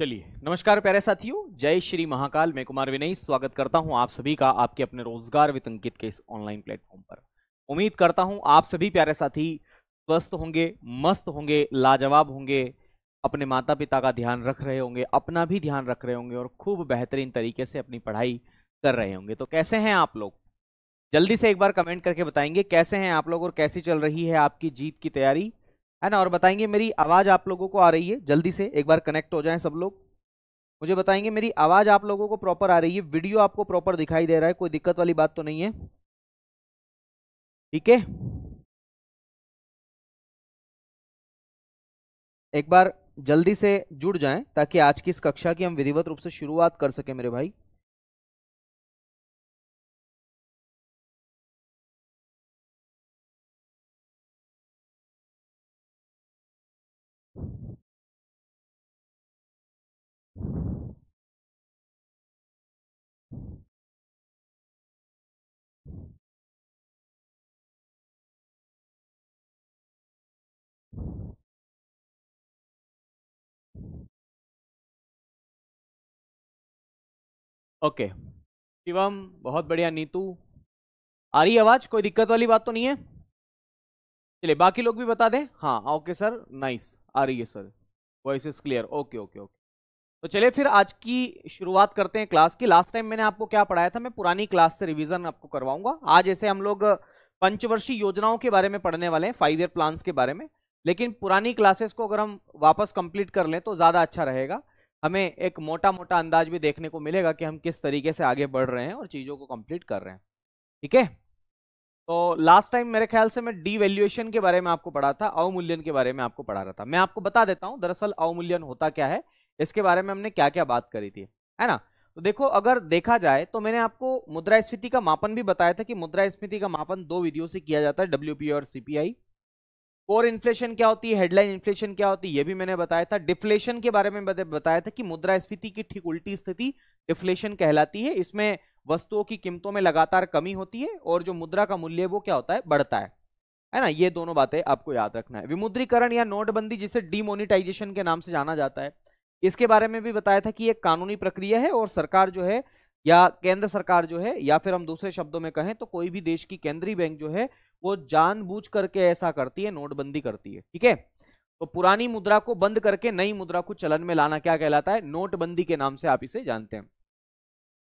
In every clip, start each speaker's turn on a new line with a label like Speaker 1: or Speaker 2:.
Speaker 1: चलिए, नमस्कार प्यारे साथियों, जय श्री महाकाल। मैं कुमार विनय स्वागत करता हूं आप सभी का आपके अपने रोजगार विद अंकित के इस ऑनलाइन प्लेटफॉर्म पर। उम्मीद करता हूं आप सभी प्यारे साथी स्वस्थ होंगे, मस्त होंगे, लाजवाब होंगे, अपने माता पिता का ध्यान रख रहे होंगे, अपना भी ध्यान रख रहे होंगे और खूब बेहतरीन तरीके से अपनी पढ़ाई कर रहे होंगे। तो कैसे हैं आप लोग? जल्दी से एक बार कमेंट करके बताएंगे कैसे हैं आप लोग और कैसी चल रही है आपकी जीत की तैयारी, है ना। और बताएंगे मेरी आवाज आप लोगों को आ रही है? जल्दी से एक बार कनेक्ट हो जाएं सब लोग, मुझे बताएंगे मेरी आवाज आप लोगों को प्रॉपर आ रही है, वीडियो आपको प्रॉपर दिखाई दे रहा है, कोई दिक्कत वाली बात तो नहीं है? ठीक है, एक बार जल्दी से जुड़ जाएं ताकि आज की इस कक्षा की हम विधिवत रूप से शुरुआत कर सके मेरे भाई। ओके शिवम, बहुत बढ़िया। नीतू, आ रही है आवाज? कोई दिक्कत वाली बात तो नहीं है? चलिए बाकी लोग भी बता दें। हाँ ओके सर, नाइस, आ रही है sir, voice is clear. Okay okay okay. तो चलिए फिर आज की शुरुआत करते हैं क्लास की। लास्ट टाइम मैंने आपको क्या पढ़ाया था, मैं पुरानी क्लास से रिवीजन आपको करवाऊंगा। आज ऐसे हम लोग पंचवर्षीय योजनाओं के बारे में पढ़ने वाले हैं, 5 ईयर प्लान्स के बारे में। लेकिन पुरानी क्लासेस को अगर हम वापस कंप्लीट कर लें तो ज्यादा अच्छा रहेगा, हमें एक मोटा मोटा अंदाज भी देखने को मिलेगा कि हम किस तरीके से आगे बढ़ रहे हैं और चीजों को कंप्लीट कर रहे हैं। ठीक है, तो लास्ट टाइम मेरे ख्याल से मैं डीवैल्यूएशन के बारे में आपको पढ़ा था, अवमूल्यन के बारे में आपको पढ़ा रहा था। मैं आपको बता देता हूं दरअसल अवमूल्यन होता क्या है, इसके बारे में हमने क्या क्या बात करी थी, है ना। तो देखो, अगर देखा जाए तो मैंने आपको मुद्रास्फीति का मापन भी बताया था कि मुद्रास्फीति का मापन 2 विधियों से किया जाता है, डब्ल्यूपीआई और सीपीआई। कोर इन्फ्लेशन क्या होती है, हेडलाइन इन्फ्लेशन क्या होती है, ये भी मैंने बताया था। डिफ्लेशन के बारे में बताया था कि मुद्रास्फीति की ठीक उल्टी स्थिति डिफ्लेशन कहलाती है। इसमें वस्तुओं की कीमतों में लगातार कमी होती है और जो मुद्रा का मूल्य है वो क्या होता है, बढ़ता है ना। ये दोनों बातें आपको याद रखना है। विमुद्रीकरण या नोटबंदी, जिसे डीमोनिटाइजेशन के नाम से जाना जाता है, इसके बारे में भी बताया था कि एक कानूनी प्रक्रिया है और सरकार जो है या केंद्र सरकार जो है, या फिर हम दूसरे शब्दों में कहें तो कोई भी देश की केंद्रीय बैंक जो है वो जानबूझ करके ऐसा करती है, नोटबंदी करती है। ठीक है, तो पुरानी मुद्रा को बंद करके नई मुद्रा को चलन में लाना क्या कहलाता है, नोटबंदी के नाम से आप इसे जानते हैं।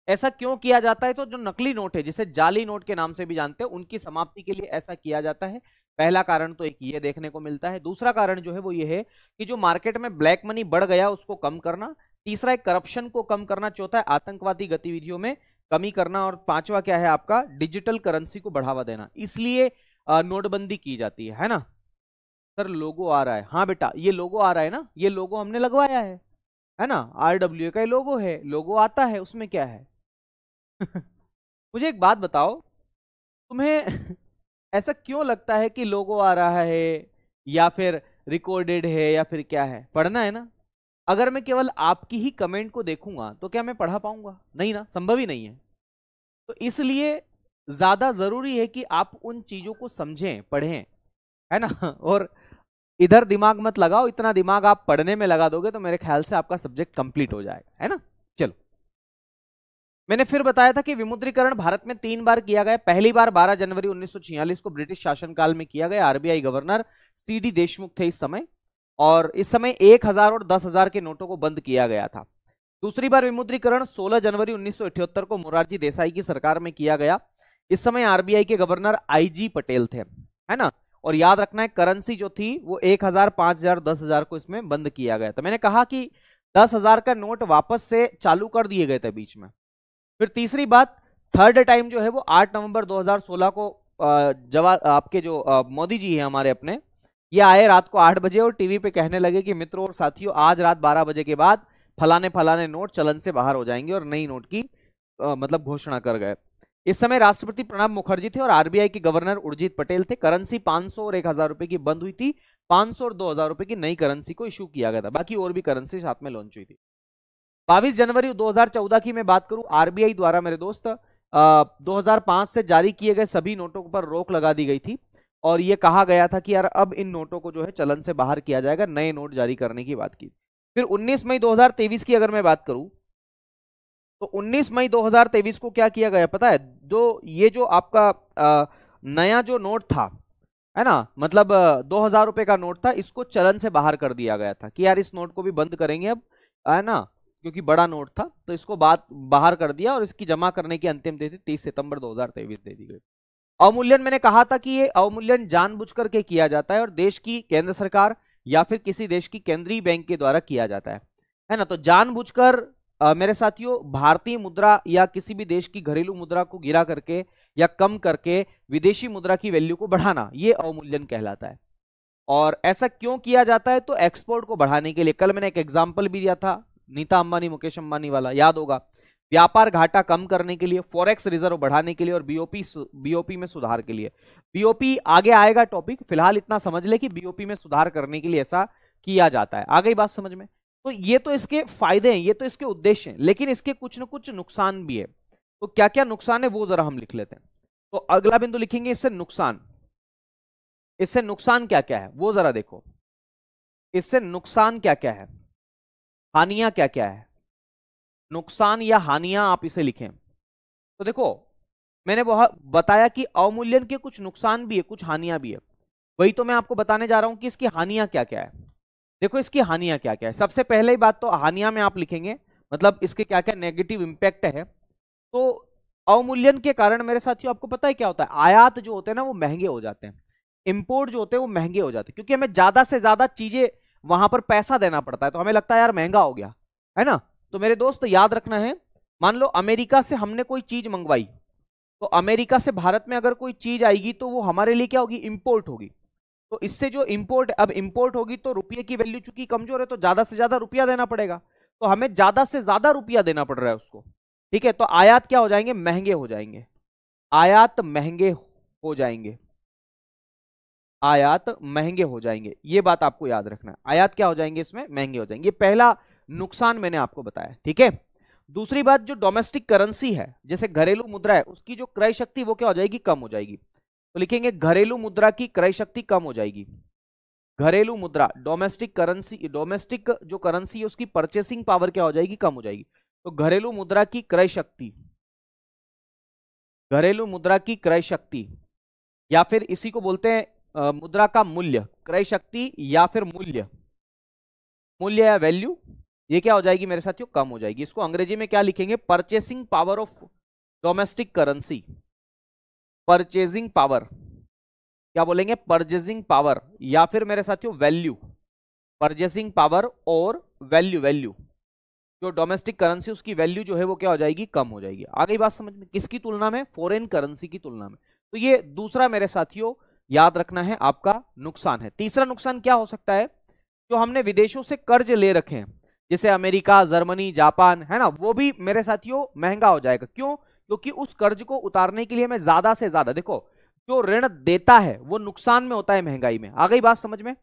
Speaker 1: ऐसा क्यों किया जाता है? तो जो नकली नोट है, जिसे जाली नोट के नाम से भी जानते हैं, उनकी समाप्ति के लिए ऐसा किया जाता है। पहला कारण तो एक ये देखने को मिलता है। दूसरा कारण जो है वो ये है कि जो मार्केट में ब्लैक मनी बढ़ गया उसको कम करना। तीसरा है करप्शन को कम करना। चौथा है आतंकवादी गतिविधियों में कमी करना। और पांचवा क्या है आपका, डिजिटल करेंसी को बढ़ावा देना। इसलिए नोटबंदी की जाती है ना। सर लोगो आ रहा है? हाँ बेटा, ये लोगो आ रहा है ना, ये लोगो हमने लगवाया है ना। RWA का लोगो है, लोगो आता है, उसमें क्या है। मुझे एक बात बताओ, तुम्हें ऐसा क्यों लगता है कि लोगो आ रहा है या फिर रिकॉर्डेड है या फिर क्या है? पढ़ना है ना। अगर मैं केवल आपकी ही कमेंट को देखूंगा तो क्या मैं पढ़ा पाऊंगा? नहीं ना, संभव ही नहीं है। तो इसलिए ज्यादा जरूरी है कि आप उन चीजों को समझें, पढ़ें, है ना। और इधर दिमाग मत लगाओ, इतना दिमाग आप पढ़ने में लगा दोगे तो मेरे ख्याल से आपका सब्जेक्ट कंप्लीट हो जाएगा, है ना। चलो, मैंने फिर बताया था कि विमुद्रीकरण भारत में 3 बार किया गया। पहली बार 12 जनवरी 1946 को ब्रिटिश शासनकाल में किया गया। आरबीआई गवर्नर सीडी देशमुख थे इस समय, और इस समय 1000 और 10,000 के नोटों को बंद किया गया था। दूसरी बार विमुद्रीकरण 16 जनवरी 1978 को मोरारजी देसाई की सरकार में किया गया। इस समय आरबीआई के गवर्नर आईजी पटेल थे, है ना। और याद रखना है, करेंसी जो थी वो 1000, 5000, 10,000 को इसमें बंद किया गया था। मैंने कहा कि 10,000 का नोट वापस से चालू कर दिए गए थे बीच में। फिर तीसरी बात, थर्ड टाइम जो है वो 8 नवंबर 2016 को जवाब आपके जो मोदी जी हैं हमारे अपने, ये आए रात को 8 बजे और टीवी पे कहने लगे कि मित्रों और साथियों, आज रात 12 बजे के बाद फलाने फलाने नोट चलन से बाहर हो जाएंगे, और नई नोट की मतलब घोषणा कर गए। इस समय राष्ट्रपति प्रणब मुखर्जी थे और आरबीआई के गवर्नर उर्जित पटेल थे। करेंसी 500 और 1000 रुपए की बंद हुई थी। 500 और 2000 रुपए की नई करेंसी को इशू किया गया था। बाकी और भी करेंसी साथ में लॉन्च हुई थी। 22 जनवरी 2014 की मैं बात करूं, आरबीआई द्वारा मेरे दोस्त 2005 से जारी किए गए सभी नोटों पर रोक लगा दी गई थी, और यह कहा गया था कि यार अब इन नोटों को जो है चलन से बाहर किया जाएगा, नए नोट जारी करने की बात की। फिर 19 मई 2023 की अगर मैं बात करूं तो 19 मई 2023 को क्या किया गया पता है? ये जो आपका नया जो नोट था, है ना, मतलब 2,000 रुपए का नोट था, इसको चलन से बाहर कर दिया गया था कि यार इस नोट को भी बंद करेंगे अब, है ना, क्योंकि बड़ा नोट था, तो इसको बाहर कर दिया और इसकी जमा करने की अंतिम तिथि 30 सितंबर 2023 दे दी गई। अवमूल्यन मैंने कहा था कि ये अवमूल्यन जानबूझ करके किया जाता है और देश की केंद्र सरकार या फिर किसी देश की केंद्रीय बैंक के द्वारा किया जाता है ना। तो जानबूझकर मेरे साथियों भारतीय मुद्रा या किसी भी देश की घरेलू मुद्रा को गिरा करके या कम करके विदेशी मुद्रा की वैल्यू को बढ़ाना, ये अवमूल्यन कहलाता है। और ऐसा क्यों किया जाता है? तो एक्सपोर्ट को बढ़ाने के लिए। कल मैंने एक एग्जांपल भी दिया था नीता अंबानी मुकेश अंबानी वाला, याद होगा। व्यापार घाटा कम करने के लिए, फॉरेक्स रिजर्व बढ़ाने के लिए और बीओपी में सुधार के लिए। बीओपी आगे आएगा टॉपिक, फिलहाल इतना समझ ले कि बीओपी में सुधार करने के लिए ऐसा किया जाता है। आ गई बात समझ में? तो ये तो इसके फायदे हैं, ये तो इसके उद्देश्य हैं, लेकिन इसके कुछ न कुछ नुकसान भी है। तो क्या क्या नुकसान है वो जरा हम लिख लेते हैं। तो अगला बिंदु लिखेंगे इससे नुकसान। इससे नुकसान क्या क्या है वो जरा देखो। इससे नुकसान क्या क्या है, हानियां क्या क्या है। नुकसान या हानियां आप इसे लिखें। तो देखो मैंने बहुत बताया कि अवमूल्यन के कुछ नुकसान भी है, कुछ हानियां भी है। वही तो मैं आपको बताने जा रहा हूं कि इसकी हानियां क्या क्या है। देखो इसकी हानियां क्या क्या है। सबसे पहले ही बात तो हानियां में आप लिखेंगे, मतलब इसके क्या क्या नेगेटिव इंपैक्ट है। तो अवमूल्यन के कारण मेरे साथियों आपको पता है क्या होता है? आयात जो होते हैं ना वो महंगे हो जाते हैं, इंपोर्ट जो होते हैं वो महंगे हो जाते हैं, क्योंकि हमें ज्यादा से ज्यादा चीजें वहां पर पैसा देना पड़ता है, तो हमें लगता है यार महंगा हो गया, है ना। तो मेरे दोस्त याद रखना है, मान लो अमेरिका से हमने कोई चीज मंगवाई, तो अमेरिका से भारत में अगर कोई चीज आएगी तो वो हमारे लिए क्या होगी? इंपोर्ट होगी। तो इससे जो इंपोर्ट, अब इंपोर्ट होगी तो रुपये की वैल्यू चूंकि कमजोर है तो ज्यादा से ज्यादा रुपया देना पड़ेगा, तो हमें ज्यादा से ज्यादा रुपया देना पड़ रहा है उसको। ठीक है, तो आयात क्या हो जाएंगे? महंगे हो जाएंगे। आयात महंगे हो जाएंगे, आयात महंगे हो जाएंगे, ये बात आपको याद रखना है। आयात क्या हो जाएंगे? इसमें महंगे हो जाएंगे। ये पहला नुकसान मैंने आपको बताया। ठीक है, दूसरी बात, जो डोमेस्टिक करेंसी है जैसे घरेलू मुद्रा है, उसकी जो क्रय शक्ति वो क्या हो जाएगी? कम हो जाएगी। तो लिखेंगे घरेलू मुद्रा की क्रय शक्ति कम हो जाएगी। घरेलू मुद्रा, डोमेस्टिक करेंसी, डोमेस्टिक जो करेंसी है उसकी परचेसिंग पावर क्या हो जाएगी? कम हो जाएगी। तो घरेलू मुद्रा की क्रय शक्ति, घरेलू मुद्रा की क्रय शक्ति, या फिर इसी को बोलते हैं मुद्रा का मूल्य, क्रय शक्ति या फिर मूल्य, मूल्य या वैल्यू, ये क्या हो जाएगी मेरे साथियों? कम हो जाएगी। इसको अंग्रेजी में क्या लिखेंगे? Purchasing power of domestic currency. Purchasing power, क्या बोलेंगे? परचेजिंग पावर, या फिर मेरे साथियों वैल्यू। परचेसिंग पावर और वैल्यू, वैल्यू जो डोमेस्टिक करेंसी उसकी वैल्यू जो है वो क्या हो जाएगी? कम हो जाएगी। आ गई बात समझ में? किसकी तुलना में? फॉरेन करेंसी की तुलना में। तो ये दूसरा मेरे साथियों याद रखना है आपका नुकसान है। तीसरा नुकसान क्या हो सकता है? जो हमने विदेशों से कर्ज ले रखे हैं जैसे अमेरिका, जर्मनी, जापान, है ना, वो भी मेरे साथियों महंगा हो जाएगा। क्यों? क्योंकि उस कर्ज को उतारने के लिए हमें ज्यादा से ज्यादा, देखो जो ऋण देता है वो नुकसान में होता है महंगाई में। आ गई बात समझ में?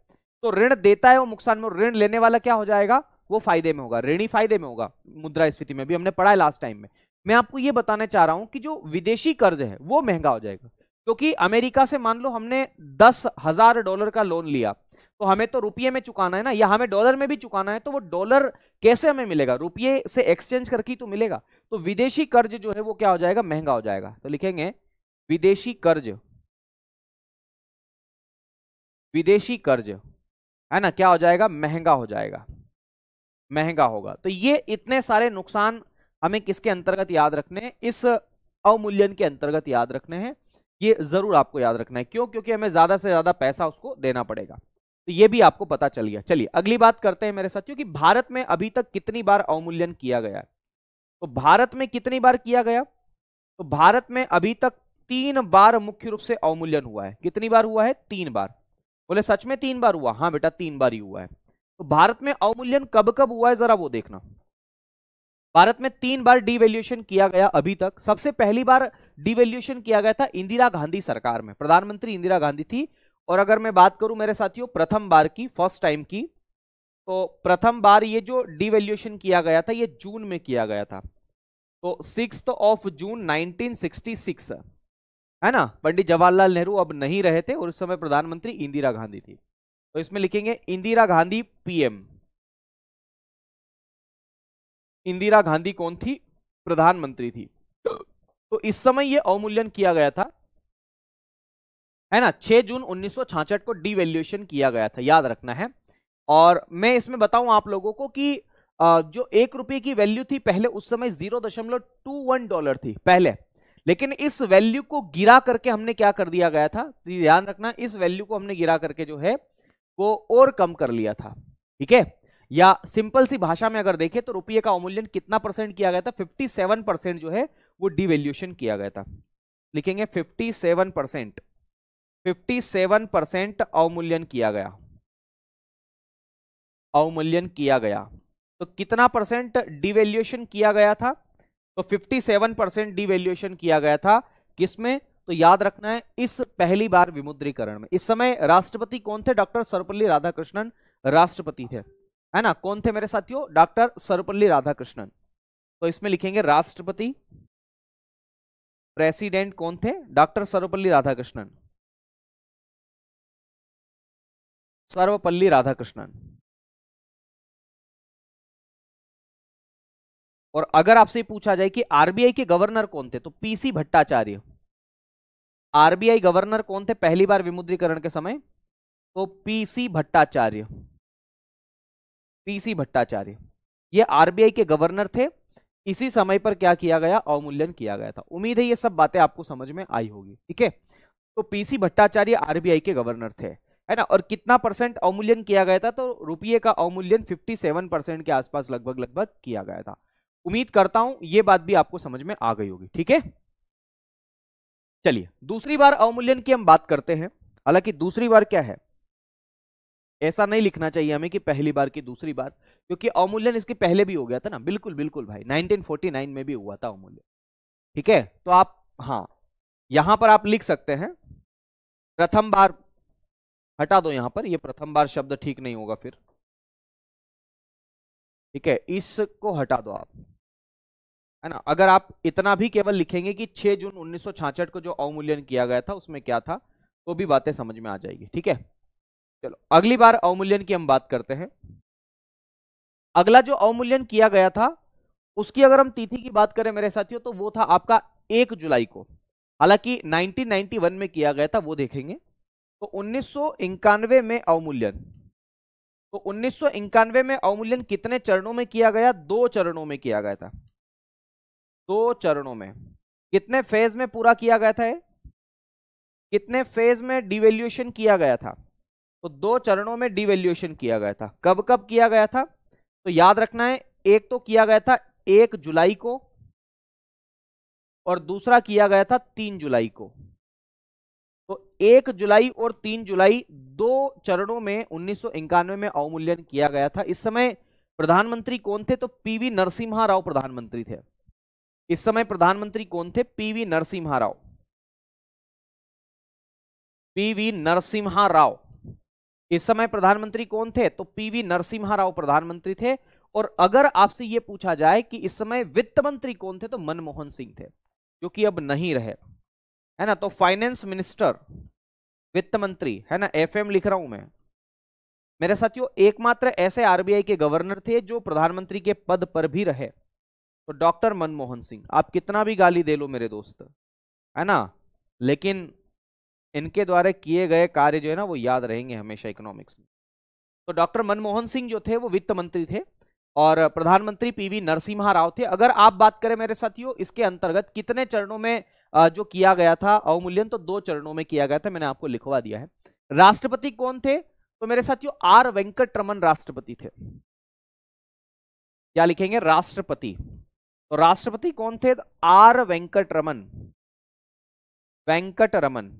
Speaker 1: तो ऋण देता है वो नुकसान में, ऋण लेने वाला क्या हो जाएगा? वो फायदे में होगा, ऋणी फायदे में होगा। मुद्रास्फीति में भी हमने पढ़ा है लास्ट टाइम में। मैं आपको ये बताना चाह रहा हूं कि जो विदेशी कर्ज है वो महंगा हो जाएगा, क्योंकि अमेरिका से मान लो हमने $10,000 का लोन लिया, तो हमें तो रुपये में चुकाना है ना, या हमें डॉलर में भी चुकाना है, तो वो डॉलर कैसे हमें मिलेगा? रुपये से एक्सचेंज करके तो मिलेगा। तो विदेशी कर्ज जो है वो क्या हो जाएगा? महंगा हो जाएगा। तो लिखेंगे विदेशी कर्ज, विदेशी कर्ज, है ना, क्या हो जाएगा? महंगा हो जाएगा, महंगा होगा। तो ये इतने सारे नुकसान हमें किसके अंतर्गत याद रखने हैं? इस अवमूल्यन के अंतर्गत याद रखने हैं। ये जरूर आपको याद रखना है। क्यों? क्योंकि हमें ज्यादा से ज्यादा पैसा उसको देना पड़ेगा। तो ये भी आपको पता चल गया। चलिए अगली बात करते हैं मेरे साथियों कि भारत में अभी तक कितनी बार अवमूल्यन किया गया है। तो भारत में कितनी बार किया गया? तो भारत में अभी तक 3 बार मुख्य रूप से अवमूल्यन हुआ है। कितनी बार हुआ है? 3 बार। बोले सच में 3 बार हुआ? हाँ बेटा 3 बार ही हुआ है। तो भारत में अवमूल्यन कब कब हुआ है जरा वो देखना। भारत में 3 बार डिवैल्यूएशन किया गया अभी तक। सबसे पहली बार डिवैल्यूएशन किया गया था इंदिरा गांधी सरकार में, प्रधानमंत्री इंदिरा गांधी थी। और अगर मैं बात करूं मेरे साथियों प्रथम बार की, फर्स्ट टाइम की, तो प्रथम बार ये जो डिवैल्यूएशन किया गया था ये जून में किया गया था। तो 6 जून 1966, है ना। पंडित जवाहरलाल नेहरू अब नहीं रहे थे और उस समय प्रधानमंत्री इंदिरा गांधी थी। तो इसमें लिखेंगे इंदिरा गांधी पीएम, इंदिरा गांधी कौन थी? प्रधानमंत्री थी। तो इस समय ये अवमूल्यन किया गया था, है ना। 6 जून 1966 को डिवैल्यूएशन किया गया था, याद रखना है। और मैं इसमें बताऊं आप लोगों को कि जो 1 रुपए की वैल्यू थी पहले, उस समय $0.21 थी पहले, लेकिन इस वैल्यू को गिरा करके हमने क्या कर दिया गया था, ध्यान रखना, इस वैल्यू को हमने गिरा करके जो है वो और कम कर लिया था, ठीक है। या सिंपल सी भाषा में अगर देखें तो रुपये का अवमूल्यन कितना परसेंट किया गया था? 57% जो है वो डिवैल्यूएशन किया गया था। लिखेंगे 57%, 57% अवमूल्यन किया गया, अवमूल्यन किया गया। तो कितना परसेंट डिवैल्यूएशन किया गया था? तो 57% डिवैल्यूएशन किया गया था। किसमें? तो याद रखना है, इस पहली बार विमुद्रीकरण में। इस समय राष्ट्रपति कौन थे? डॉक्टर सर्वपल्ली राधाकृष्णन राष्ट्रपति थे, है ना। कौन थे मेरे साथियों? डॉक्टर सर्वपल्ली राधाकृष्णन। तो इसमें लिखेंगे राष्ट्रपति, प्रेसिडेंट कौन थे? डॉक्टर सर्वपल्ली राधाकृष्णन, सर्वपल्ली राधाकृष्णन। और अगर आपसे पूछा जाए कि आरबीआई के गवर्नर कौन थे, तो पीसी भट्टाचार्य। आरबीआई गवर्नर कौन थे पहली बार विमुद्रीकरण के समय? तो पीसी भट्टाचार्य, पीसी भट्टाचार्य ये आरबीआई के गवर्नर थे। इसी समय पर क्या किया गया? अवमूल्यन किया गया था। उम्मीद है ये सब बातें आपको समझ में आई होगी, ठीक है। तो पीसी भट्टाचार्य आरबीआई के गवर्नर थे, है ना। और कितना परसेंट अवमूल्यन किया गया था? तो रुपये का अवमूल्यन 57% के आसपास लगभग किया गया था। उम्मीद करता हूं ये बात भी आपको समझ में आ गई होगी, ठीक है। चलिए दूसरी बार अवमूल्यन की हम बात करते हैं। हालांकि दूसरी बार क्या है, ऐसा नहीं लिखना चाहिए हमें कि पहली बार की दूसरी बार, क्योंकि अवमूल्यन इसके पहले भी हो गया था ना। बिल्कुल बिल्कुल भाई, 1949 में भी हुआ था अवमूल्यन, ठीक है। तो आप, हाँ, यहां पर आप लिख सकते हैं प्रथम बार, हटा दो यहां पर, ये प्रथम बार शब्द ठीक नहीं होगा फिर, ठीक है, इसको हटा दो आप, है ना। अगर आप इतना भी केवल लिखेंगे कि 6 जून 1966 को जो अवमूल्यन किया गया था उसमें क्या था, तो भी बातें समझ में आ जाएगी, ठीक है। चलो अगली बार अवमूल्यन की हम बात करते हैं। अगला जो अवमूल्यन किया गया था उसकी अगर हम तिथि की बात करें मेरे साथियों, तो वो था आपका 1 जुलाई को। हालांकि 1991 में किया गया था, वो देखेंगे। तो 1991 में अवमूल्यन, तो 1991 में अवमूल्यन कितने चरणों में किया गया? 2 चरणों में किया गया था, 2 चरणों में। कितने फेज में पूरा किया गया था? कितने फेज में डिवैल्यूएशन किया गया था? तो 2 चरणों में डिवैल्यूएशन किया गया था। कब कब किया गया था? तो याद रखना है, एक तो किया गया था 1 जुलाई को और दूसरा किया गया था 3 जुलाई को। तो 1 जुलाई और 3 जुलाई 2 चरणों में 1991 में अवमूल्यन किया गया था। इस समय प्रधानमंत्री कौन थे? तो पीवी नरसिम्हा राव प्रधानमंत्री थे। इस समय प्रधानमंत्री कौन थे? PV Narasimha Rao, PV Narasimha Rao. इस समय प्रधानमंत्री कौन थे? तो पीवी नरसिम्हा राव प्रधानमंत्री थे। और अगर आपसे यह पूछा जाए कि इस समय वित्त मंत्री कौन थे, तो मनमोहन सिंह थे, जो कि अब नहीं रहे, है ना। तो फाइनेंस मिनिस्टर, वित्त मंत्री, है ना, एफएम लिख रहा हूं मैं मेरे साथियों। एकमात्र ऐसे आरबीआई के गवर्नर थे जो प्रधानमंत्री के पद पर भी रहे, तो डॉक्टर मनमोहन सिंह। आप कितना भी गाली दे लो मेरे दोस्त, है ना, लेकिन इनके द्वारा किए गए कार्य जो है ना वो याद रहेंगे हमेशा इकोनॉमिक्स में। तो डॉक्टर मनमोहन सिंह जो थे वो वित्त मंत्री थे और प्रधानमंत्री पीवी नरसिम्हा राव थे। अगर आप बात करें मेरे साथियों इसके अंतर्गत कितने चरणों में जो किया गया था अवमूल्यन, तो 2 चरणों में किया गया था, मैंने आपको लिखवा दिया है। राष्ट्रपति कौन थे? तो मेरे साथियों आर वेंकटरमन राष्ट्रपति थे। क्या लिखेंगे? राष्ट्रपति। तो राष्ट्रपति कौन थे? आर वेंकटरमन, वेंकटरमन,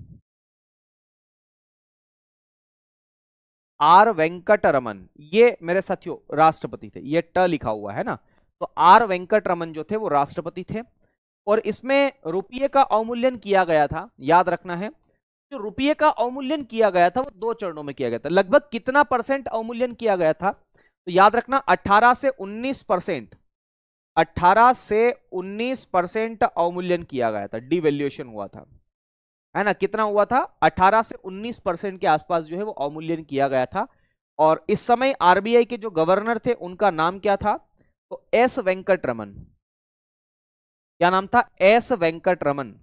Speaker 1: आर वेंकटरमन, ये मेरे साथियों राष्ट्रपति थे। ये ट लिखा हुआ है ना, तो आर वेंकटरमन जो थे वो राष्ट्रपति थे। और इसमें रुपये का अवमूल्यन किया गया था, याद रखना है, जो रुपये का अवमूल्यन किया गया था वो 2 चरणों में किया गया था। लगभग कितना परसेंट अवमूल्यन किया गया था? तो याद रखना 18 से 19%, 18 से 19% अवमूल्यन किया गया था, डिवैल्यूएशन हुआ था, है ना। कितना हुआ था? 18 से 19% के आसपास जो है वो अवमूल्यन किया गया था। और इस समय आरबीआई के जो गवर्नर थे उनका नाम क्या था? तो एस वेंकटरमन, क्या नाम था? एस वेंकटरमन,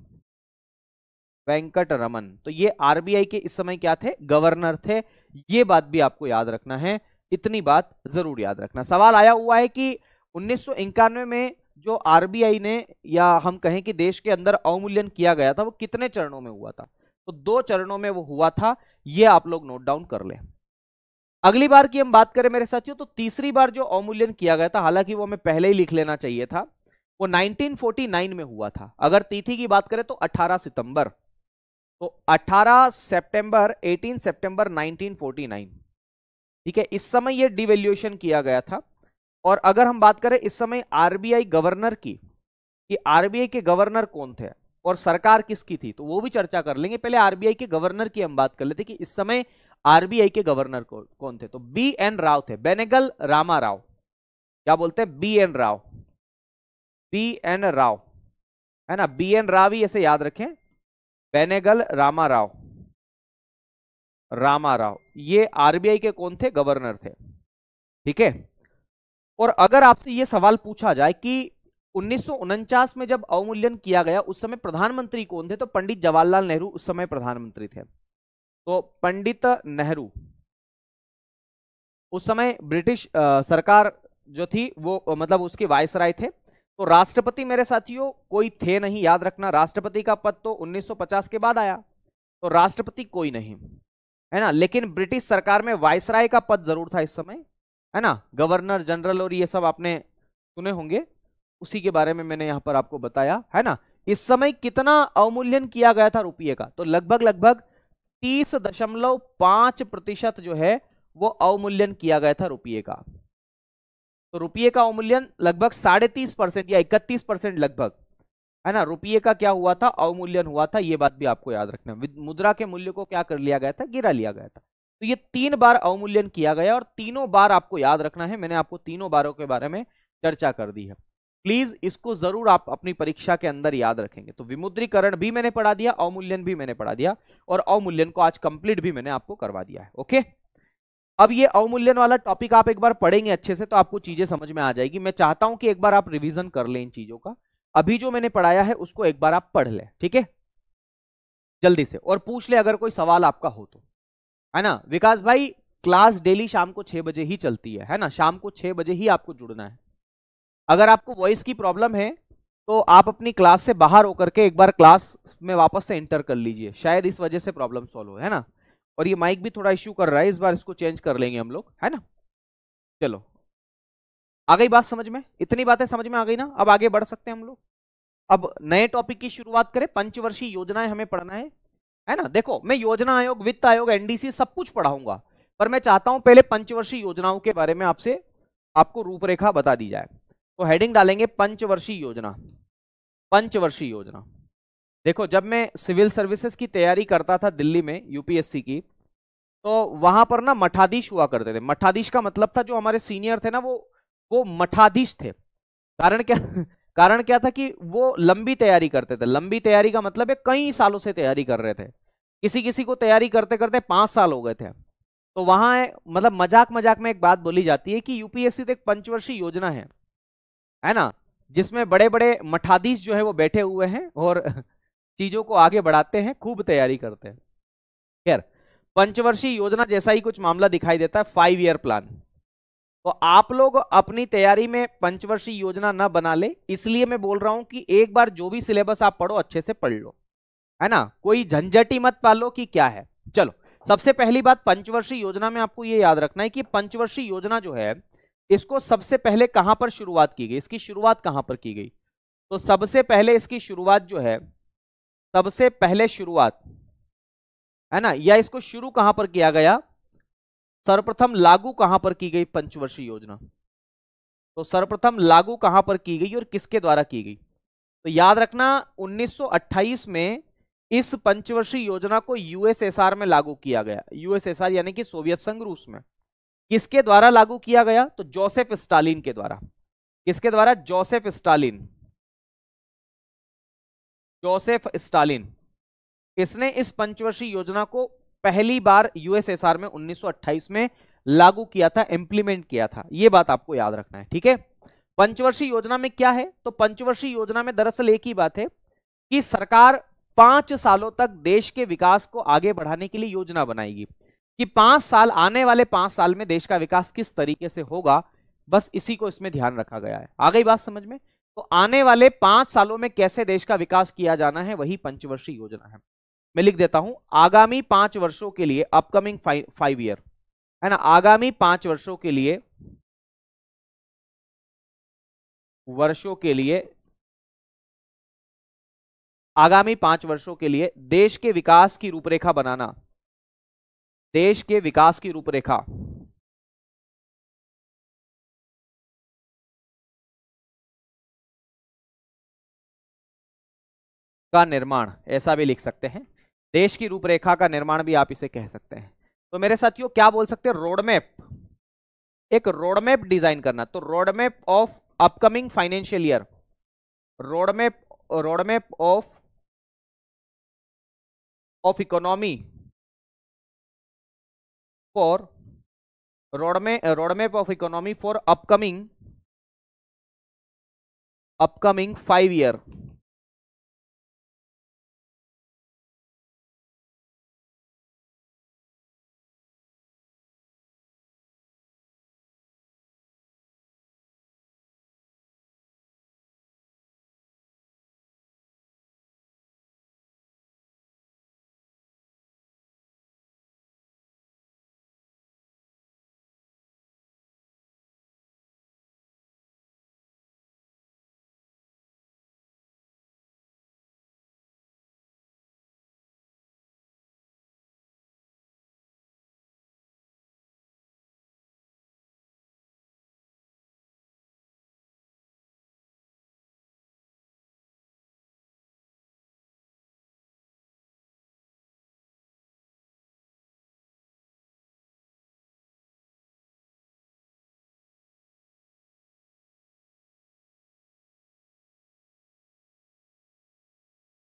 Speaker 1: वेंकटरमन। तो ये आरबीआई के इस समय क्या थे? गवर्नर थे। ये बात भी आपको याद रखना है, इतनी बात जरूर याद रखना। सवाल आया हुआ है कि 1991 में जो आरबीआई ने, या हम कहें कि देश के अंदर अवमूल्यन किया गया था, वो कितने चरणों में हुआ था? तो 2 चरणों में वो हुआ था, ये आप लोग नोट डाउन कर लें। अगली बार की हम बात करें मेरे साथियों, तो तीसरी बार जो अवमूल्यन किया गया था, हालांकि वो हमें पहले ही लिख लेना चाहिए था, वो 1949 में हुआ था। अगर तिथि की बात करें तो 18 सितंबर, तो 18 सितंबर 18 सितंबर 1949, ठीक है। इस समय ये डिवैल्यूएशन किया गया था। और अगर हम बात करें इस समय आरबीआई गवर्नर की, कि आरबीआई के गवर्नर कौन थे और सरकार किसकी थी, तो वो भी चर्चा कर लेंगे। पहले आरबीआई के गवर्नर की हम बात कर लेते कि इस समय आरबीआई के गवर्नर कौन थे। तो बी एन राव थे, बेनेगल रामा राव, क्या बोलते हैं? B N Rao, B N Rao, है ना? बी एन राव ही ऐसे याद रखें, बेनेगल रामा राव, रामा राव, ये आरबीआई के कौन थे? गवर्नर थे, ठीक है। और अगर आपसे ये सवाल पूछा जाए कि 1949 में जब अवमूल्यन किया गया, उस समय प्रधानमंत्री कौन थे, तो पंडित जवाहरलाल नेहरू उस समय प्रधानमंत्री थे। तो पंडित नेहरू उस समय ब्रिटिश सरकार जो थी वो मतलब उसके वायसराय थे। तो राष्ट्रपति मेरे साथियों कोई थे नहीं, याद रखना। राष्ट्रपति का पद तो 1950 के बाद आया, तो राष्ट्रपति कोई नहीं, है ना। लेकिन ब्रिटिश सरकार में वायसराय का पद जरूर था इस समय, है ना। गवर्नर जनरल और ये सब आपने सुने होंगे, उसी के बारे में मैंने यहां पर आपको बताया, है ना। इस समय कितना अवमूल्यन किया गया था रुपये का, तो लगभग लगभग 30.5% जो है वो अवमूल्यन किया गया था रुपये का। तो रुपये का अवमूल्यन लगभग 30.5% या 31% लगभग, है ना, रुपये का क्या हुआ था? अवमूल्यन हुआ था। ये बात भी आपको याद रखना। मुद्रा के मूल्य को क्या कर लिया गया था? गिरा लिया गया था। तो ये 3 बार अवमूल्यन किया गया और तीनों बार आपको याद रखना है। मैंने आपको तीनों बारों के बारे में चर्चा कर दी है, प्लीज इसको जरूर आप अपनी परीक्षा के अंदर याद रखेंगे। तो विमुद्रीकरण भी मैंने पढ़ा दिया, अवमूल्यन भी मैंने पढ़ा दिया, और अवमूल्यन को आज कंप्लीट भी मैंने आपको करवा दिया है। ओके, अब ये अवमूल्यन वाला टॉपिक आप एक बार पढ़ेंगे अच्छे से तो आपको चीजें समझ में आ जाएगी। मैं चाहता हूं कि एक बार आप रिवीजन कर लें इन चीजों का। अभी जो मैंने पढ़ाया है उसको एक बार आप पढ़ लें, ठीक है, जल्दी से, और पूछ ले अगर कोई सवाल आपका हो तो, है ना। विकास भाई, क्लास डेली शाम को 6 बजे ही चलती है ना। शाम को 6 बजे ही आपको जुड़ना है। अगर आपको वॉइस की प्रॉब्लम है तो आप अपनी क्लास से बाहर होकर के एक बार क्लास में वापस से एंटर कर लीजिए, शायद इस वजह से प्रॉब्लम सॉल्व हो, है ना। और ये माइक भी थोड़ा इश्यू कर रहा है, इस बार इसको चेंज कर लेंगे हम लोग, है ना। चलो, आ गई बात समझ में? इतनी बातें समझ में आ गई ना? अब आगे बढ़ सकते हैं हम लोग। अब नए टॉपिक की शुरुआत करें। पंचवर्षीय योजनाएं हमें पढ़ना है ना। देखो, मैं योजना आयोग, वित्त आयोग, एनडीसी सब कुछ पढ़ाऊंगा, पर मैं चाहता हूं पहले पंचवर्षीय योजनाओं के बारे में आपको रूपरेखा बता दी जाए। तो हेडिंग डालेंगे पंचवर्षीय योजना। पंचवर्षीय योजना, देखो जब मैं सिविल सर्विसेज की तैयारी करता था दिल्ली में यूपीएससी की, तो वहां पर ना मठाधीश हुआ करते थे। मठाधीश का मतलब था जो हमारे सीनियर थे ना, वो मठाधीश थे। कारण क्या कारण क्या था कि वो लंबी तैयारी करते थे। लंबी तैयारी का मतलब है कई सालों से तैयारी कर रहे थे। किसी किसी को तैयारी करते करते 5 साल हो गए थे। तो वहां मतलब मजाक मजाक में एक बात बोली जाती है कि यूपीएससी तो एक पंचवर्षीय योजना है ना, जिसमें बड़े बड़े मठाधीश जो है वो बैठे हुए हैं और चीजों को आगे बढ़ाते हैं, खूब तैयारी करते हैं। खैर, पंचवर्षीय योजना जैसा ही कुछ मामला दिखाई देता है, 5 ईयर प्लान। तो आप लोग अपनी तैयारी में पंचवर्षीय योजना ना बना ले, इसलिए मैं बोल रहा हूं कि एक बार जो भी सिलेबस आप पढ़ो अच्छे से पढ़ लो, है ना। कोई झंझटी मत पालो कि क्या है। चलो, सबसे पहली बात, पंचवर्षीय योजना में आपको ये याद रखना है कि पंचवर्षीय योजना जो है, इसको सबसे पहले कहां पर शुरुआत की गई, इसकी शुरुआत कहां पर की गई। तो सबसे पहले इसकी शुरुआत जो है, सबसे पहले शुरुआत, है ना, या इसको शुरू कहां पर किया गया, सर्वप्रथम लागू कहां पर की गई पंचवर्षीय योजना। तो सर्वप्रथम लागू कहां पर की गई और किसके द्वारा की गई। तो याद रखना 1928 में इस पंचवर्षीय योजना को यूएसएसआर में लागू किया गया। यूएसएसआर यानी कि सोवियत संघ रूस में। किसके द्वारा लागू किया गया, तो जोसेफ स्टालिन के द्वारा। किसके द्वारा, जोसेफ स्टालिन। जोसेफ स्टालिन, इसने इस पंचवर्षीय योजना को पहली बार यूएसएसआर में 1928 में लागू किया था, इंप्लीमेंट किया था। यह बात आपको याद रखना है, ठीक है। पंचवर्षीय योजना में क्या है, तो पंचवर्षीय योजना में दरअसल एक ही बात है कि सरकार 5 सालों तक देश के विकास को आगे बढ़ाने के लिए योजना बनाएगी कि 5 साल, आने वाले 5 साल में देश का विकास किस तरीके से होगा, बस इसी को इसमें ध्यान रखा गया है। आ गई बात समझ में? तो आने वाले 5 सालों में कैसे देश का विकास किया जाना है, वही पंचवर्षीय योजना है। मैं लिख देता हूं, आगामी 5 वर्षों के लिए, अपकमिंग 5 ईयर, है ना, आगामी 5 वर्षों के लिए आगामी 5 वर्षों के लिए देश के विकास की रूपरेखा बनाना, देश के विकास की रूपरेखा का निर्माण, ऐसा भी लिख सकते हैं, देश की रूपरेखा का निर्माण भी आप इसे कह सकते हैं। तो मेरे साथियों क्या बोल सकते हैं, रोडमैप, एक रोडमैप डिजाइन करना। तो roadmap of upcoming financial year, roadmap of economy for roadmap of economy for upcoming 5 year.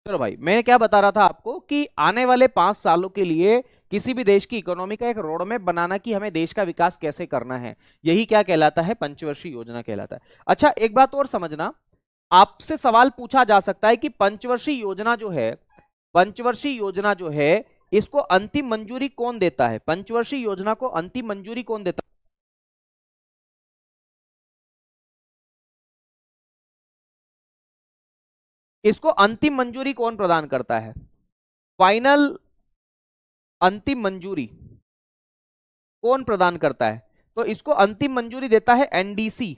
Speaker 1: चलो भाई, मैं क्या बता रहा था आपको कि आने वाले 5 सालों के लिए किसी भी देश की इकोनॉमी का एक रोडमैप बनाना कि हमें देश का विकास कैसे करना है, यही क्या कहलाता है, पंचवर्षीय योजना कहलाता है। अच्छा, एक बात और समझना, आपसे सवाल पूछा जा सकता है कि पंचवर्षीय योजना जो है, पंचवर्षीय योजना जो है, इसको अंतिम मंजूरी कौन देता है, पंचवर्षीय योजना को अंतिम मंजूरी कौन देता है? इसको अंतिम मंजूरी कौन प्रदान करता है, फाइनल अंतिम मंजूरी कौन प्रदान करता है? तो इसको अंतिम मंजूरी देता है एनडीसी,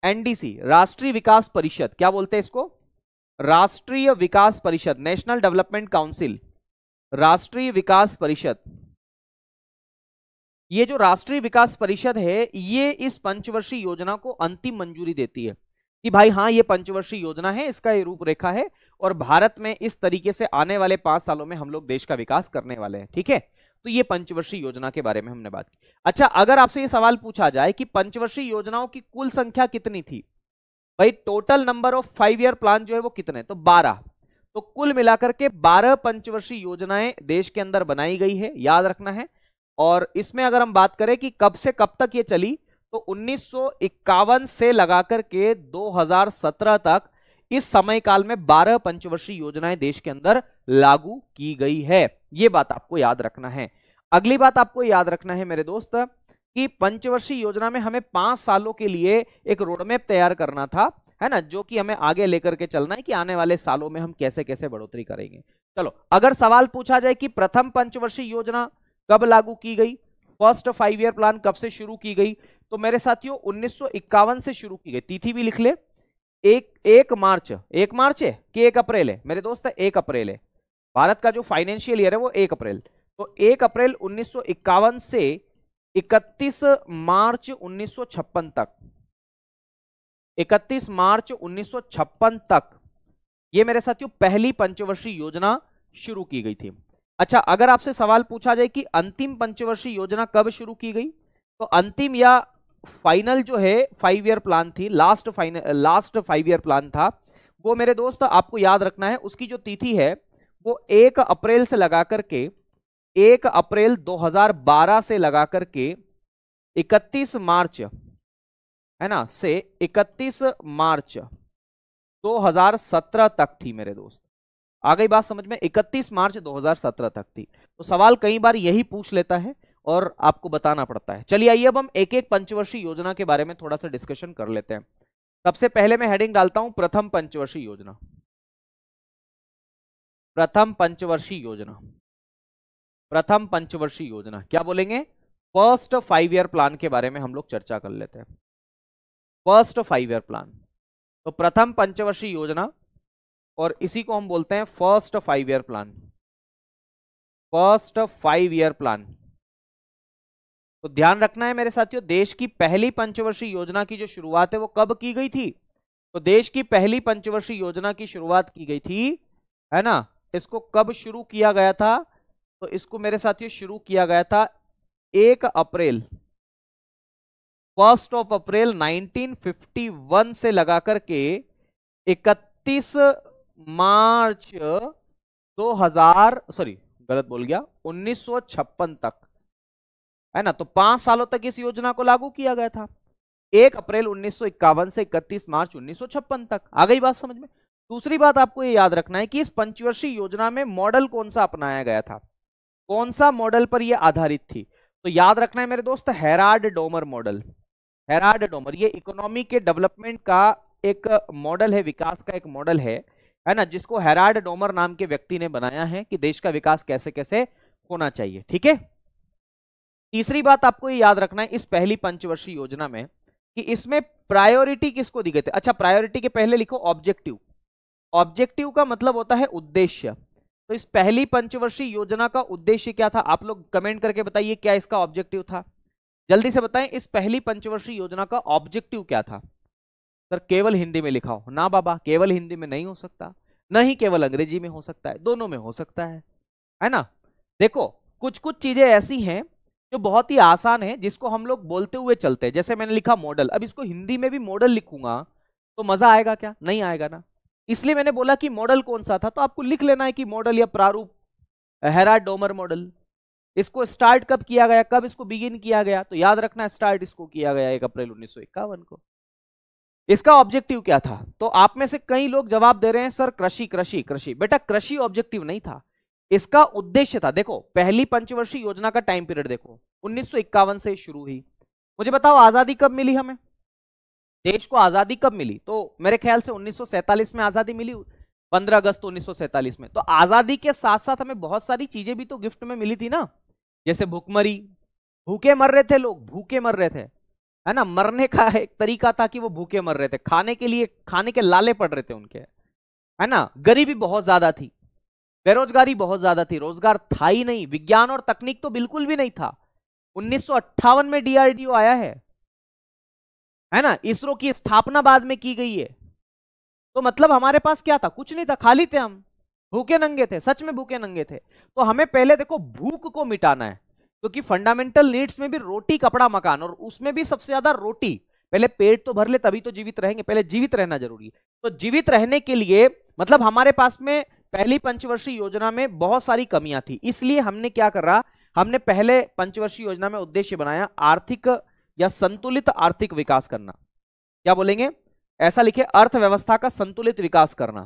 Speaker 1: एनडीसी, राष्ट्रीय विकास परिषद। क्या बोलते हैं इसको, राष्ट्रीय विकास परिषद, नेशनल डेवलपमेंट काउंसिल, राष्ट्रीय विकास परिषद। ये जो राष्ट्रीय विकास परिषद है, ये इस पंचवर्षीय योजना को अंतिम मंजूरी देती है कि भाई हाँ, ये पंचवर्षीय योजना है, इसका ये रूपरेखा है और भारत में इस तरीके से आने वाले 5 सालों में हम लोग देश का विकास करने वाले हैं। ठीक है, तो ये पंचवर्षीय योजना के बारे में हमने बात की। अच्छा, अगर आपसे ये सवाल पूछा जाए कि पंचवर्षीय योजनाओं की कुल संख्या कितनी थी, भाई total number of 5 year plan जो है वो कितने, तो 12। तो कुल मिलाकर के 12 पंचवर्षीय योजनाएं देश के अंदर बनाई गई है, याद रखना है। और इसमें अगर हम बात करें कि कब से कब तक ये चली, तो 1951 से लगाकर के 2017 तक, इस समय काल में 12 पंचवर्षीय योजनाएं देश के अंदर लागू की गई है। ये बात आपको याद रखना है। अगली बात आपको याद रखना है मेरे दोस्त कि पंचवर्षीय योजना में हमें 5 सालों के लिए एक रोडमैप तैयार करना था, है ना, जो कि हमें आगे लेकर के चलना है कि आने वाले सालों में हम कैसे कैसे बढ़ोतरी करेंगे। चलो, अगर सवाल पूछा जाए कि प्रथम पंचवर्षीय योजना कब लागू की गई, फर्स्ट 5 ईयर प्लान कब से शुरू की गई, तो मेरे साथियों 1951 से शुरू की गई। तिथि भी लिख ले, 1 मार्च, 1 मार्च है कि 1 अप्रैल है मेरे दोस्त, 1 अप्रैल है। भारत का जो फाइनेंशियल ईयर है वो 1 अप्रैल, तो 1 अप्रैल 1951 से 31 मार्च 1956 तक, 31 मार्च 1956 तक ये मेरे साथियों पहली पंचवर्षीय योजना शुरू की गई थी। अच्छा, अगर आपसे सवाल पूछा जाए कि अंतिम पंचवर्षीय योजना कब शुरू की गई, तो अंतिम या फाइनल जो है 5 ईयर प्लान थी, लास्ट 5 ईयर प्लान था, वो मेरे दोस्त आपको याद रखना है, उसकी जो तिथि है वो 1 अप्रैल से लगाकर के 1 अप्रैल 2012 से लगाकर के 31 मार्च है ना, से 31 मार्च 2017 तक थी मेरे दोस्त। आ गई बात समझ में? 31 मार्च 2017 तक थी। तो सवाल कई बार यही पूछ लेता है और आपको बताना पड़ता है। चलिए आइए अब हम एक एक पंचवर्षीय योजना के बारे में थोड़ा सा डिस्कशन कर लेते हैं। सबसे पहले मैं हेडिंग डालता हूं प्रथम पंचवर्षीय योजना। प्रथम पंचवर्षीय योजना, प्रथम पंचवर्षीय योजना क्या बोलेंगे? फर्स्ट 5 ईयर प्लान के बारे में हम लोग चर्चा कर लेते हैं। फर्स्ट 5 ईयर प्लान, तो प्रथम पंचवर्षीय योजना, और इसी को हम बोलते हैं first 5 year plan. First 5 year plan. तो ध्यान रखना है मेरे साथियों, देश की पहली पंचवर्षीय योजना की जो शुरुआत है वो कब की गई थी? तो देश की पहली पंचवर्षीय योजना की शुरुआत की गई थी, है ना। इसको कब शुरू किया गया था? तो इसको मेरे साथियों शुरू किया गया था 1 अप्रैल, 1 अप्रैल 1951 से लगाकर के 31 मार्च 2000, सॉरी गलत बोल गया, 1956 तक, है ना। तो 5 सालों तक इस योजना को लागू किया गया था, 1 अप्रैल 1951 से 31 मार्च 1956 तक। आ गई बात समझ में? दूसरी बात आपको ये याद रखना है कि इस पंचवर्षीय योजना में मॉडल कौन सा अपनाया गया था, कौन सा मॉडल पर यह आधारित थी? तो याद रखना है मेरे दोस्त, Herald Domar model. Herald Domar ये इकोनॉमी के डेवलपमेंट का एक मॉडल है, विकास का एक मॉडल है ना, जिसको हेराल्ड डोमर नाम के व्यक्ति ने बनाया है कि देश का विकास कैसे कैसे होना चाहिए। ठीक है। तीसरी बात आपको ये याद रखना है इस पहली पंचवर्षीय योजना में कि इसमें प्रायोरिटी किसको दी गई थी। अच्छा, प्रायोरिटी के पहले लिखो ऑब्जेक्टिव। ऑब्जेक्टिव का मतलब होता है उद्देश्य। तो इस पहली पंचवर्षीय योजना का उद्देश्य क्या था? आप लोग कमेंट करके बताइए क्या इसका ऑब्जेक्टिव था, जल्दी से बताएं। इस पहली पंचवर्षीय योजना का ऑब्जेक्टिव क्या था? सर केवल हिंदी में लिखा हो ना बाबा, केवल हिंदी में नहीं हो सकता, नहीं केवल अंग्रेजी में हो सकता है, दोनों में हो सकता है ना। देखो कुछ कुछ चीजें ऐसी हैं जो बहुत ही आसान है, जिसको हम लोग बोलते हुए चलते हैं। जैसे मैंने लिखा मॉडल, अब इसको हिंदी में भी मॉडल लिखूंगा तो मजा आएगा क्या? नहीं आएगा ना। इसलिए मैंने बोला कि मॉडल कौन सा था, तो आपको लिख लेना है कि मॉडल या प्रारूप हेराल्ड डोमर मॉडल। इसको स्टार्ट कब किया गया, कब इसको बिगिन किया गया? तो याद रखना स्टार्ट इसको किया गया 1 अप्रैल 1951 को। इसका ऑब्जेक्टिव क्या था? तो आप में से कई लोग जवाब दे रहे हैं सर कृषि कृषि कृषि। बेटा कृषि ऑब्जेक्टिव नहीं था, इसका उद्देश्य था। देखो पहली पंचवर्षीय योजना का टाइम पीरियड देखो, 1951 से शुरू हुई। मुझे बताओ आजादी कब मिली हमें, देश को आजादी कब मिली? तो मेरे ख्याल से 1947 में आजादी मिली, 15 अगस्त 1947 में। तो आजादी के साथ साथ हमें बहुत सारी चीजें भी तो गिफ्ट में मिली थी ना, जैसे भूखमरी, भूखे मर रहे थे लोग, भूखे मर रहे थे, है ना। मरने का एक तरीका था कि वो भूखे मर रहे थे, खाने के लिए खाने के लाले पड़ रहे थे उनके, है ना। गरीबी बहुत ज्यादा थी, बेरोजगारी बहुत ज्यादा थी, रोजगार था ही नहीं, विज्ञान और तकनीक तो बिल्कुल भी नहीं था। 1958 में डीआरडीओ आया है ना। इसरो की स्थापना बाद में की गई है। तो मतलब हमारे पास क्या था? कुछ नहीं था, खाली थे हम, भूखे नंगे थे, सच में भूखे नंगे थे। तो हमें पहले देखो भूख को मिटाना है, क्योंकि फंडामेंटल नीड्स में भी रोटी कपड़ा मकान, और उसमें भी सबसे ज्यादा रोटी। पहले पेट तो भर ले तभी तो जीवित रहेंगे, पहले जीवित रहना जरूरी है। तो जीवित रहने के लिए मतलब हमारे पास में पहली पंचवर्षीय योजना में बहुत सारी कमियां थी, इसलिए हमने क्या करा, हमने पहले पंचवर्षीय योजना में उद्देश्य बनाया आर्थिक या संतुलित आर्थिक विकास करना। क्या बोलेंगे? ऐसा लिखे, अर्थव्यवस्था का संतुलित विकास करना,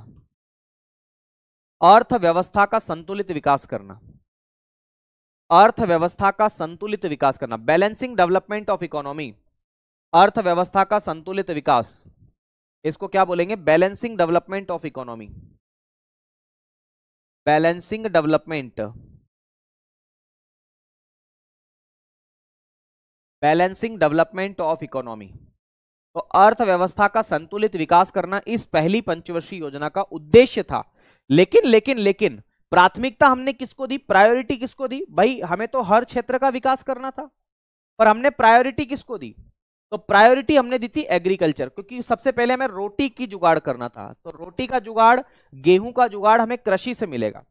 Speaker 1: अर्थव्यवस्था का संतुलित विकास करना, अर्थव्यवस्था का संतुलित विकास करना, बैलेंसिंग डेवलपमेंट ऑफ इकोनॉमी, अर्थव्यवस्था का संतुलित विकास, इसको क्या बोलेंगे? Balancing development of economy, balancing development, balancing development of economy. तो अर्थव्यवस्था का संतुलित विकास करना इस पहली पंचवर्षीय योजना का उद्देश्य था। लेकिन लेकिन लेकिन प्राथमिकता हमने किसको दी, प्रायोरिटी किसको दी? भाई हमें तो हर क्षेत्र का विकास करना था, पर हमने प्रायोरिटी किसको दी? तो प्रायोरिटी हमने दी थी एग्रीकल्चर, क्योंकि सबसे पहले हमें रोटी की जुगाड़ करना था। तो रोटी का जुगाड़, गेहूं का जुगाड़ हमें कृषि से मिलेगा।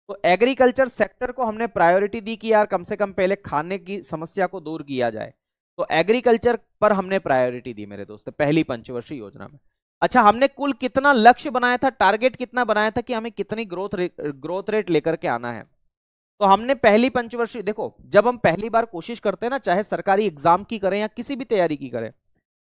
Speaker 1: तो एग्रीकल्चर सेक्टर को हमने प्रायोरिटी दी कि यार कम से कम पहले खाने की समस्या को दूर किया जाए। तो एग्रीकल्चर पर हमने प्रायोरिटी दी मेरे दोस्त पहली पंचवर्षीय योजना में। अच्छा, हमने कुल कितना लक्ष्य बनाया था, टारगेट कितना बनाया था कि हमें कितनी ग्रोथ रेट लेकर के आना है? तो हमने पहली पंचवर्षीय, देखो जब हम पहली बार कोशिश करते हैं ना, चाहे सरकारी एग्जाम की करें या किसी भी तैयारी की करें,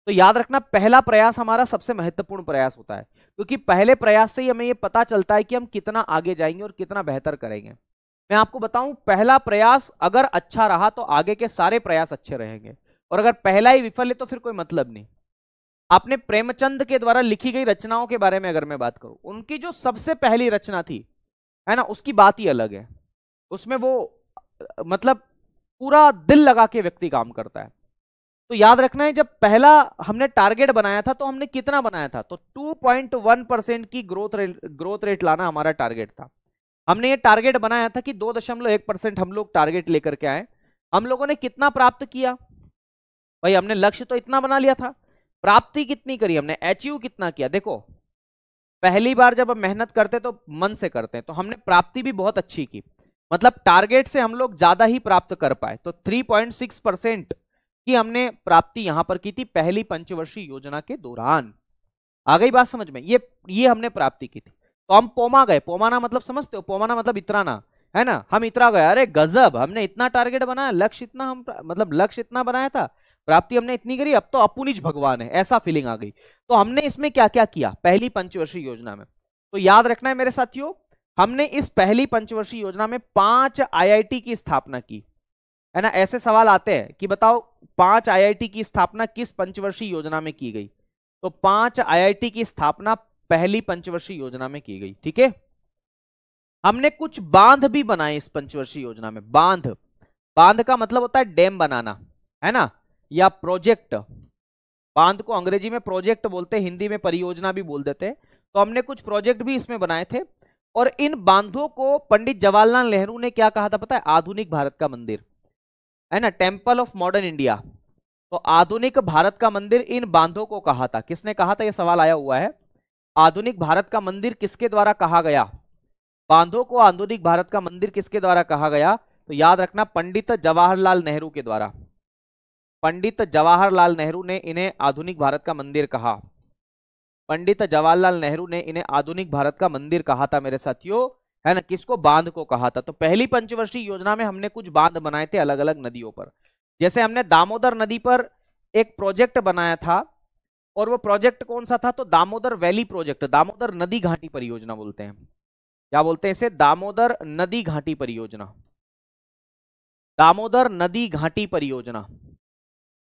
Speaker 1: तो याद रखना पहला प्रयास हमारा सबसे महत्वपूर्ण प्रयास होता है, क्योंकि पहले प्रयास से ही हमें ये पता चलता है कि हम कितना आगे जाएंगे और कितना बेहतर करेंगे। मैं आपको बताऊं, पहला प्रयास अगर अच्छा रहा तो आगे के सारे प्रयास अच्छे रहेंगे, और अगर पहला ही विफल है तो फिर कोई मतलब नहीं। आपने प्रेमचंद के द्वारा लिखी गई रचनाओं के बारे में अगर मैं बात करूं, उनकी जो सबसे पहली रचना थी, है ना, उसकी बात ही अलग है। उसमें वो मतलब पूरा दिल लगा के व्यक्ति काम करता है। तो याद रखना है, जब पहला हमने टारगेट बनाया था तो हमने कितना बनाया था, तो 2.1% की ग्रोथ रेट लाना हमारा टारगेट था। हमने ये टारगेट बनाया था कि 2.1% हम लोग टारगेट लेकर के आए। हम लोगों ने कितना प्राप्त किया भाई, हमने लक्ष्य तो इतना बना लिया था, प्राप्ति कितनी करी हमने, अचीव कितना किया। देखो पहली बार जब हम मेहनत करते तो मन से करते हैं, तो हमने प्राप्ति भी बहुत अच्छी की, मतलब टारगेट से हम लोग ज्यादा ही प्राप्त कर पाए। तो 3.6% की हमने प्राप्ति यहां पर की थी पहली पंचवर्षीय योजना के दौरान। आ गई बात समझ में, ये हमने प्राप्ति की थी। तो हम पोमा गए, पोमाना मतलब समझते हो, पोमाना मतलब इतराना, है ना, हम इतरा गए, अरे गजब, हमने इतना टारगेट बनाया, लक्ष्य इतना, हम मतलब लक्ष्य इतना बनाया था, प्राप्ति हमने इतनी करी, अब तो अपुनिज भगवान है, ऐसा फीलिंग आ गई। तो हमने इसमें क्या क्या किया पहली पंचवर्षीय योजना में, तो याद रखना है मेरे साथियों, हमने इस पहली पंचवर्षीय योजना में 5 आईआईटी की स्थापना की, है ना। ऐसे सवाल आते हैं कि बताओ 5 आईआईटी की स्थापना किस पंचवर्षीय योजना में की गई, तो 5 आईआईटी की स्थापना पहली पंचवर्षीय योजना में की गई, ठीक है। हमने कुछ बांध भी बनाए इस पंचवर्षीय योजना में, बांध, बांध का मतलब होता है डैम बनाना, है ना, या प्रोजेक्ट। बांध को अंग्रेजी में प्रोजेक्ट बोलते हैं, हिंदी में परियोजना भी बोल देते हैं। तो हमने कुछ प्रोजेक्ट भी इसमें बनाए थे, और इन बांधों को पंडित जवाहरलाल नेहरू ने क्या कहा था पता है, आधुनिक भारत का मंदिर, है ना, टेम्पल ऑफ मॉडर्न इंडिया। तो आधुनिक भारत का मंदिर इन बांधों को कहा था। किसने कहा था, यह सवाल आया हुआ है, आधुनिक भारत का मंदिर किसके द्वारा कहा गया, बांधों को आधुनिक भारत का मंदिर किसके द्वारा कहा गया, तो याद रखना पंडित जवाहरलाल नेहरू के द्वारा। पंडित जवाहरलाल नेहरू ने इन्हें आधुनिक भारत का मंदिर कहा, पंडित जवाहरलाल नेहरू ने इन्हें आधुनिक भारत का मंदिर कहा था मेरे साथियों, है ना, किसको, बांध को कहा था। तो पहली पंचवर्षीय योजना में हमने कुछ बांध बनाए थे अलग अलग नदियों पर, जैसे हमने दामोदर नदी पर एक प्रोजेक्ट बनाया था, और वो प्रोजेक्ट कौन सा था, तो दामोदर वैली प्रोजेक्ट, दामोदर नदी घाटी परियोजना बोलते हैं, क्या बोलते हैं इसे, दामोदर नदी घाटी परियोजना, दामोदर नदी घाटी परियोजना,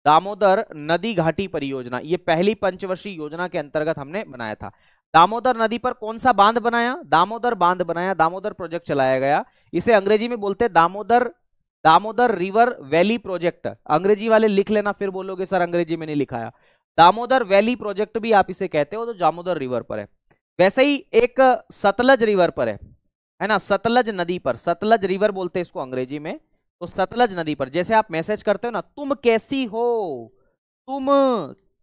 Speaker 1: दामोदर नदी घाटी परियोजना, ये पहली पंचवर्षीय योजना के अंतर्गत हमने बनाया था। दामोदर नदी पर कौन सा बांध बनाया, दामोदर बांध बनाया, दामोदर प्रोजेक्ट चलाया गया। इसे अंग्रेजी में बोलते हैं Damodar, Damodar river valley project. अंग्रेजी वाले लिख लेना, फिर बोलोगे सर अंग्रेजी में नहीं लिखाया। दामोदर वैली प्रोजेक्ट भी आप इसे कहते हो, तो दामोदर रिवर पर है। वैसे ही एक सतलज रिवर पर है ना, सतलज नदी पर, सतलज रिवर बोलते हैं इसको अंग्रेजी में। तो सतलज नदी पर जैसे आप मैसेज करते हो ना, तुम कैसी हो, तुम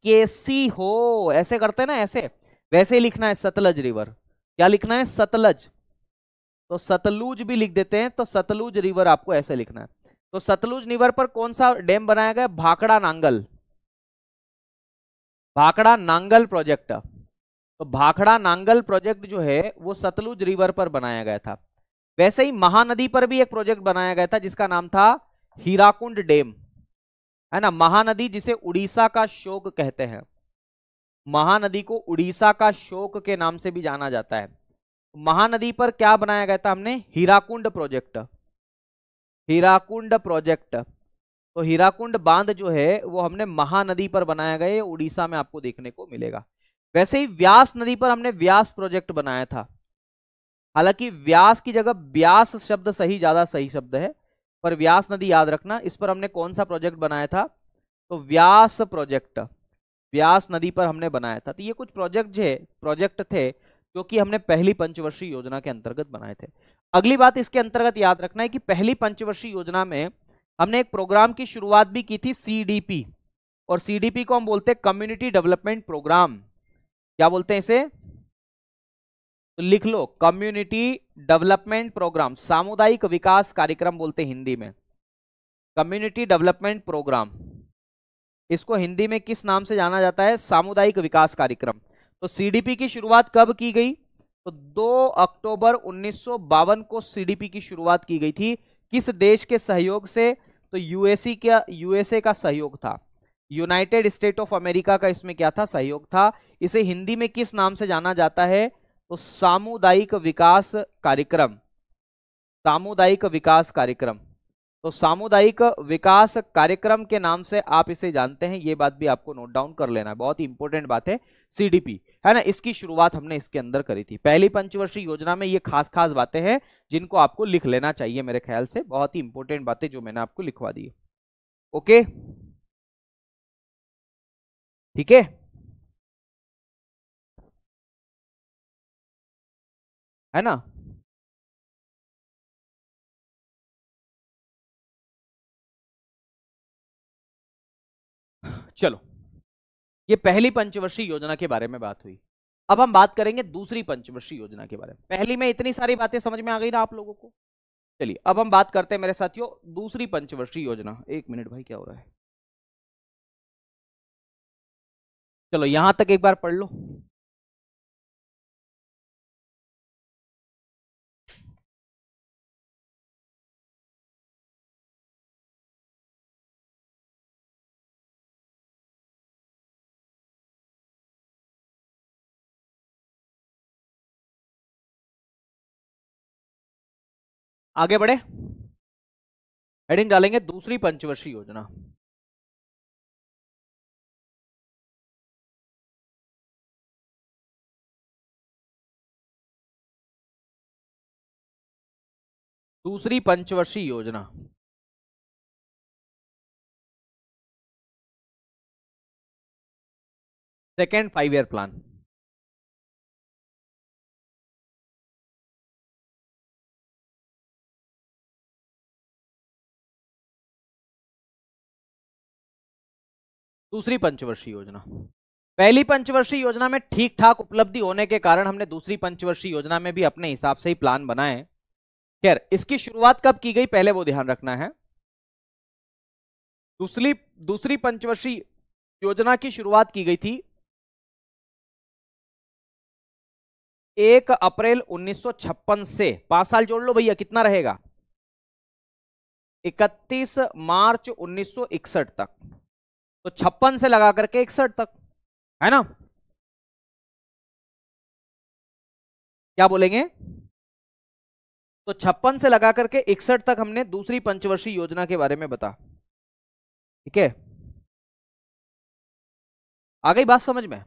Speaker 1: कैसी हो, ऐसे करते हैं ना, ऐसे वैसे ही लिखना है सतलज रिवर। क्या लिखना है, सतलज, तो सतलुज भी लिख देते हैं, तो सतलुज रिवर आपको ऐसे लिखना है। तो सतलुज रिवर पर कौन सा डैम बनाया गया, भाखड़ा नांगल, भाखड़ा नांगल प्रोजेक्ट। तो भाखड़ा नांगल प्रोजेक्ट जो है वो सतलुज रिवर पर बनाया गया था। वैसे ही महानदी पर भी एक प्रोजेक्ट बनाया गया था जिसका नाम था हीराकुंड डैम, है ना, महानदी जिसे उड़ीसा का शोक कहते हैं, महानदी को उड़ीसा का शोक के नाम से भी जाना जाता है। महानदी पर क्या बनाया गया था हमने, हीराकुंड प्रोजेक्ट, हीराकुंड प्रोजेक्ट। तो हीराकुंड बांध जो है वो हमने महानदी पर बनाया गया, ये उड़ीसा में आपको देखने को मिलेगा। वैसे ही व्यास नदी पर हमने व्यास प्रोजेक्ट बनाया था, हालांकि व्यास की जगह ब्यास शब्द सही, ज्यादा सही शब्द है, पर व्यास नदी याद रखना। इस पर हमने कौन सा प्रोजेक्ट बनाया था, तो व्यास प्रोजेक्ट, व्यास नदी पर हमने बनाया था। तो ये कुछ प्रोजेक्ट थे जो कि हमने पहली पंचवर्षीय योजना के अंतर्गत बनाए थे। अगली बात इसके अंतर्गत याद रखना है कि पहली पंचवर्षीय योजना में हमने एक प्रोग्राम की शुरुआत भी की थी, सीडीपी, और सीडीपी को हम बोलते हैं कम्युनिटी डेवलपमेंट प्रोग्राम। क्या बोलते हैं इसे, तो लिख लो, कम्युनिटी डेवलपमेंट प्रोग्राम, सामुदायिक विकास कार्यक्रम बोलते हैं हिंदी में, कम्युनिटी डेवलपमेंट प्रोग्राम। इसको हिंदी में किस नाम से जाना जाता है, सामुदायिक विकास कार्यक्रम। तो सीडीपी की शुरुआत कब की गई, तो 2 अक्टूबर 1952 को सीडीपी की शुरुआत की गई थी। किस देश के सहयोग से, तो यूएसए का सहयोग था। यूनाइटेड स्टेट ऑफ अमेरिका का इसमें क्या था, सहयोग था। इसे हिंदी में किस नाम से जाना जाता है, तो सामुदायिक विकास कार्यक्रम, सामुदायिक विकास कार्यक्रम। तो सामुदायिक विकास कार्यक्रम के नाम से आप इसे जानते हैं, ये बात भी आपको नोट डाउन कर लेना है, बहुत ही इंपॉर्टेंट बात है। सीडीपी है ना, इसकी शुरुआत हमने इसके अंदर करी थी। पहली पंचवर्षीय योजना में ये खास खास बातें हैं जिनको आपको लिख लेना चाहिए, मेरे ख्याल से बहुत ही इंपॉर्टेंट बातें जो मैंने आपको लिखवा दी। ओके, ठीक है ना। चलो, ये पहली पंचवर्षीय योजना के बारे में बात हुई। अब हम बात करेंगे दूसरी पंचवर्षीय योजना के बारे में। पहली में इतनी सारी बातें समझ में आ गई ना आप लोगों को। चलिए अब हम बात करते हैं मेरे साथियों दूसरी पंचवर्षीय योजना। एक मिनट भाई, क्या हो रहा है, चलो यहां तक एक बार पढ़ लो। आगे बढ़े, हेडिंग डालेंगे दूसरी पंचवर्षीय योजना। दूसरी पंचवर्षीय योजना, सेकेंड 5 ईयर प्लान। दूसरी पंचवर्षीय योजना, पहली पंचवर्षीय योजना में ठीक ठाक उपलब्धि होने के कारण हमने दूसरी पंचवर्षीय योजना में भी अपने हिसाब से ही प्लान बनाए। खैर, इसकी शुरुआत कब की गई पहले वो ध्यान रखना है। दूसरी पंचवर्षीय योजना की शुरुआत की गई थी 1 अप्रैल 1956 से। 5 साल जोड़ लो भैया, कितना रहेगा, 31 मार्च 1961 तक। तो 56 से लगा करके 61 तक, है ना, क्या बोलेंगे। तो 56 से लगा करके 61 तक हमने दूसरी पंचवर्षीय योजना के बारे में बता, ठीक है, आ गई बात समझ में।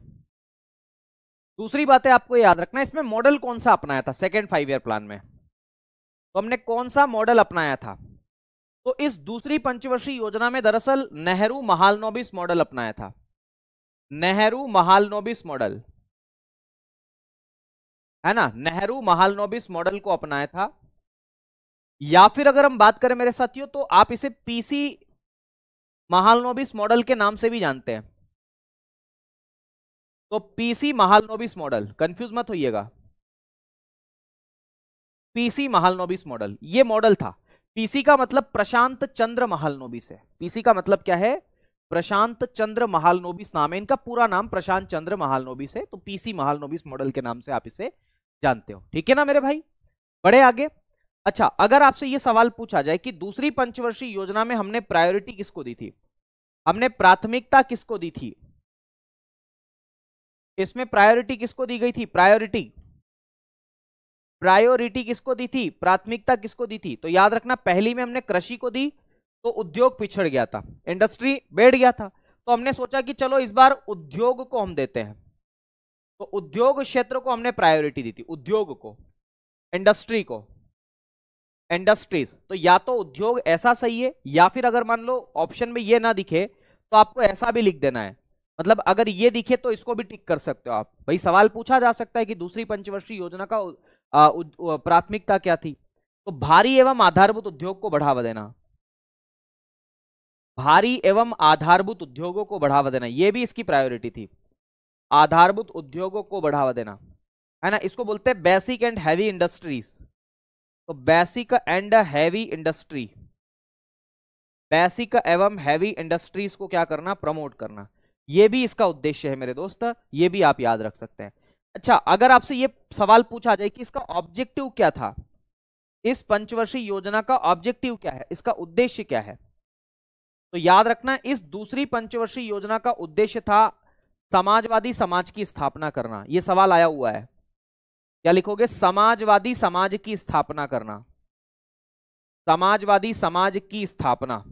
Speaker 1: दूसरी बात है आपको याद रखना, इसमें मॉडल कौन सा अपनाया था सेकेंड 5 ईयर प्लान में, तो हमने कौन सा मॉडल अपनाया था, तो इस दूसरी पंचवर्षीय योजना में दरअसल नेहरू महालनोबिस मॉडल अपनाया था। नेहरू महालनोबिस मॉडल, है ना, नेहरू महालनोबिस मॉडल को अपनाया था। या फिर अगर हम बात करें मेरे साथियों तो आप इसे पीसी महालनोबिस मॉडल के नाम से भी जानते हैं। तो पीसी महालनोबिस मॉडल, कंफ्यूज मत होइएगा, पीसी महालनोबिस मॉडल ये मॉडल था। पीसी का मतलब प्रशांत चंद्र महालनोबिस है। पीसी का मतलब क्या है, प्रशांत चंद्र महालनोबिस नाम है इनका, पूरा नाम प्रशांत चंद्र महालनोबिस है। तो पीसी महालनोबिस मॉडल के नाम से आप इसे जानते हो, ठीक है ना मेरे भाई। बढ़े आगे। अच्छा, अगर आपसे यह सवाल पूछा जाए कि दूसरी पंचवर्षीय योजना में हमने प्रायोरिटी किसको दी थी, हमने प्राथमिकता किसको दी थी, इसमें प्रायोरिटी किसको दी गई थी, प्रायोरिटी किसको दी थी, प्राथमिकता किसको दी थी, तो याद रखना पहली में हमने कृषि को दी तो उद्योग पिछड़ गया था, इंडस्ट्री बैठ गया था। तो हमने सोचा कि चलो इस बार उद्योग को हम देते हैं, तो उद्योग क्षेत्र को हमने प्रायोरिटी दी थी, उद्योग को, इंडस्ट्री को, इंडस्ट्रीज। तो या तो उद्योग ऐसा सही है, या फिर अगर मान लो ऑप्शन में ये ना दिखे तो आपको ऐसा भी लिख देना है, मतलब अगर ये दिखे तो इसको भी टिक कर सकते हो आप। भाई सवाल पूछा जा सकता है कि दूसरी पंचवर्षीय योजना का प्राथमिकता क्या थी, तो भारी एवं आधारभूत उद्योग को बढ़ावा देना, भारी एवं आधारभूत उद्योगों को बढ़ावा देना, यह भी इसकी प्रायोरिटी थी, आधारभूत उद्योगों को बढ़ावा देना, है ना। इसको बोलते हैं बेसिक एंड हैवी इंडस्ट्रीज। तो basic and heavy industry, basic एवं हैवी इंडस्ट्रीज को क्या करना, प्रमोट करना, यह भी इसका उद्देश्य है मेरे दोस्त, ये भी आप याद रख सकते हैं। अच्छा, अगर आपसे यह सवाल पूछा जाए कि इसका ऑब्जेक्टिव क्या था, इस पंचवर्षीय योजना का ऑब्जेक्टिव क्या है, इसका उद्देश्य क्या है, तो याद रखना, इस दूसरी पंचवर्षीय योजना का उद्देश्य था समाजवादी समाज की स्थापना करना। यह सवाल आया हुआ है, क्या लिखोगे? समाजवादी समाज की स्थापना करना, समाजवादी समाज की स्थापना,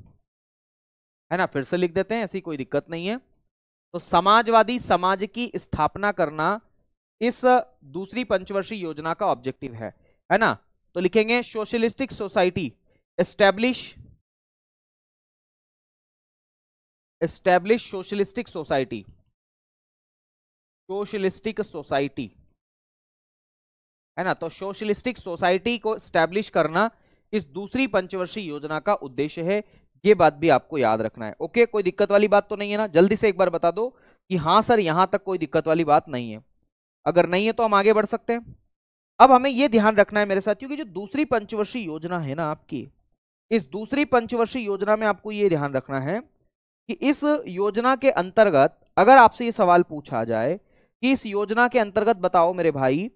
Speaker 1: है ना? फिर से लिख देते हैं, ऐसी कोई दिक्कत नहीं है। तो समाजवादी समाज की स्थापना करना इस दूसरी पंचवर्षीय योजना का ऑब्जेक्टिव है ना? तो लिखेंगे socialistic society establish socialistic society, socialistic society, है ना? तो सोशलिस्टिक सोसाइटी को एस्टैब्लिश करना इस दूसरी पंचवर्षीय योजना का उद्देश्य है। ये बात भी आपको याद रखना है। ओके, कोई दिक्कत वाली बात तो नहीं है ना? जल्दी से एक बार बता दो कि हाँ सर यहां तक कोई दिक्कत वाली बात नहीं है। अगर नहीं है तो हम आगे बढ़ सकते हैं। अब हमें यह ध्यान रखना है मेरे साथियों कि जो दूसरी पंचवर्षीय योजना है ना आपकी, इस दूसरी पंचवर्षीय योजना में आपको यह ध्यान रखना है कि इस योजना के अंतर्गत अगर आपसे यह सवाल पूछा जाए कि इस योजना के अंतर्गत बताओ मेरे भाई,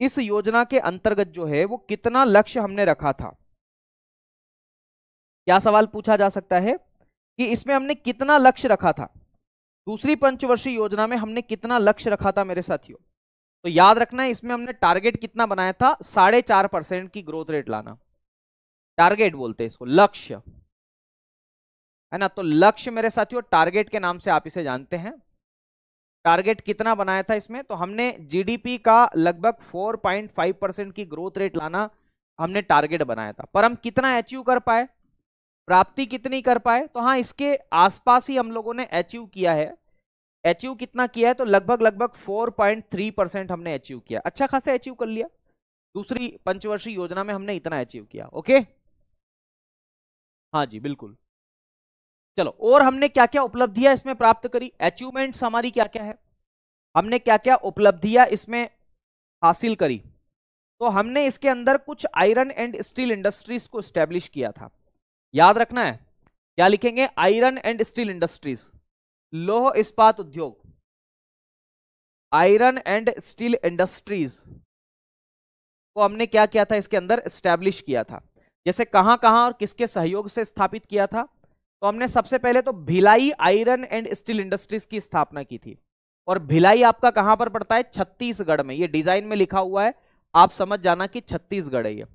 Speaker 1: इस योजना के अंतर्गत जो है वो कितना लक्ष्य हमने रखा था। क्या सवाल पूछा जा सकता है कि इसमें हमने कितना लक्ष्य रखा था, दूसरी पंचवर्षीय योजना में हमने कितना लक्ष्य रखा था मेरे साथियों? तो याद रखना है, इसमें हमने टारगेट कितना बनाया था? 4.5% की ग्रोथ रेट लाना। टारगेट बोलते हैं इसको, लक्ष्य, है ना? तो लक्ष्य मेरे साथियों टारगेट के नाम से आप इसे जानते हैं। टारगेट कितना बनाया था इसमें? तो हमने जीडीपी का लगभग 4.5% की ग्रोथ रेट लाना हमने टारगेट बनाया था। पर हम कितना अचीव कर पाए, प्राप्ति कितनी कर पाए? तो हाँ, इसके आसपास ही हम लोगों ने अचीव किया है। अचीव कितना किया है? तो लगभग 4.3% हमने अचीव किया। अच्छा खासा अचीव कर लिया। दूसरी पंचवर्षीय योजना में हमने इतना अचीव किया। ओके, हाँ जी बिल्कुल। चलो, और हमने क्या क्या उपलब्धियां इसमें प्राप्त करी, अचीवमेंट्स हमारी क्या क्या है, हमने क्या क्या उपलब्धियां इसमें हासिल करी? तो हमने इसके अंदर कुछ आयरन एंड स्टील इंडस्ट्रीज को स्टैब्लिश किया था। याद रखना है, क्या लिखेंगे? आयरन एंड स्टील इंडस्ट्रीज, लौह इस्पात उद्योग, आयरन एंड स्टील इंडस्ट्रीज को हमने क्या किया था इसके अंदर? स्टैब्लिश किया था। जैसे कहां कहां और किसके सहयोग से स्थापित किया था? तो हमने सबसे पहले तो Bhilai iron and steel industries की स्थापना की थी। और भिलाई आपका कहां पर पड़ता है? छत्तीसगढ़ में। ये डिजाइन में लिखा हुआ है, आप समझ जाना कि छत्तीसगढ़ है ये।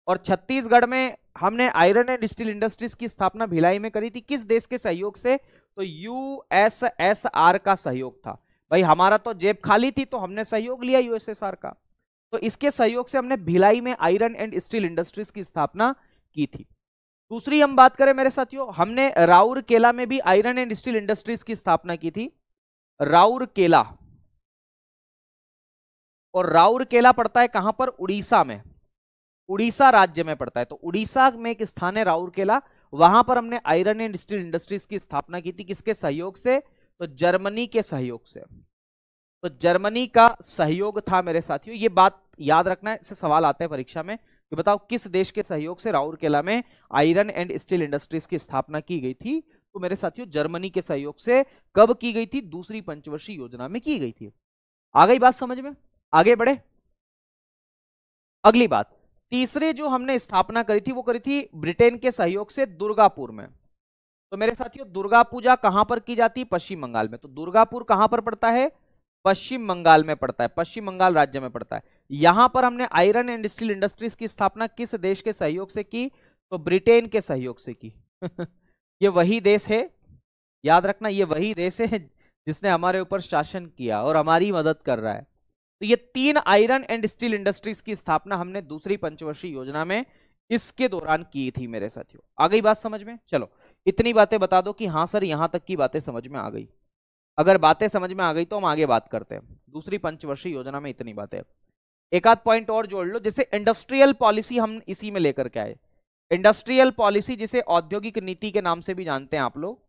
Speaker 1: और छत्तीसगढ़ में हमने आयरन एंड स्टील इंडस्ट्रीज की स्थापना भिलाई में करी थी। किस देश के सहयोग से? तो यूएसएसआर का सहयोग था। भाई हमारा तो जेब खाली थी तो हमने सहयोग लिया यूएसएसआर का। तो इसके सहयोग से हमने भिलाई में आयरन एंड स्टील इंडस्ट्रीज की स्थापना की थी। दूसरी हम बात करें मेरे साथियों, हमने राउरकेला में भी आयरन एंड स्टील इंडस्ट्रीज की स्थापना की थी। राउरकेला, और राउरकेला पड़ता है कहां पर? उड़ीसा में, उड़ीसा राज्य में पड़ता है। तो उड़ीसा में एक स्थान है राउरकेला, वहां पर हमने आयरन एंड स्टील इंडस्ट्रीज की स्थापना की थी। किसके सहयोग से? तो जर्मनी के सहयोग से। तो जर्मनी का सहयोग था मेरे साथियों। ये बात याद रखना है, इससे सवाल आते हैं परीक्षा में कि बताओ किस देश के सहयोग से राउरकेला में आयरन एंड स्टील इंडस्ट्रीज की स्थापना की गई थी? तो मेरे साथियों जर्मनी के सहयोग से। कब की गई थी? दूसरी पंचवर्षीय योजना में की गई थी। आ गई बात समझ में? आगे बढ़े। अगली बात, तीसरे जो हमने स्थापना करी थी वो करी थी ब्रिटेन के सहयोग से दुर्गापुर में। तो मेरे साथियों दुर्गा पूजा कहां पर की जाती है? पश्चिम बंगाल में। तो दुर्गापुर कहां पर पड़ता है? पश्चिम बंगाल में पड़ता है, पश्चिम बंगाल राज्य में पड़ता है। यहां पर हमने आयरन एंड स्टील इंडस्ट्रीज की स्थापना किस देश के सहयोग से की? तो ब्रिटेन के सहयोग से की। ये वही देश है, याद रखना, ये वही देश है जिसने हमारे ऊपर शासन किया और हमारी मदद कर रहा है। तो ये 3 आयरन एंड स्टील इंडस्ट्रीज की स्थापना हमने दूसरी पंचवर्षीय योजना में इसके दौरान की थी मेरे साथियों। आ गई बात समझ में? चलो इतनी बातें बता दो कि हाँ सर यहां तक की बातें समझ में आ गई। अगर बातें समझ में आ गई तो हम आगे बात करते हैं। दूसरी पंचवर्षीय योजना में इतनी बातें। एक आध पॉइंट और जोड़ लो, जैसे इंडस्ट्रियल पॉलिसी हम इसी में लेकर के आए। इंडस्ट्रियल पॉलिसी जिसे औद्योगिक नीति के नाम से भी जानते हैं आप लोग।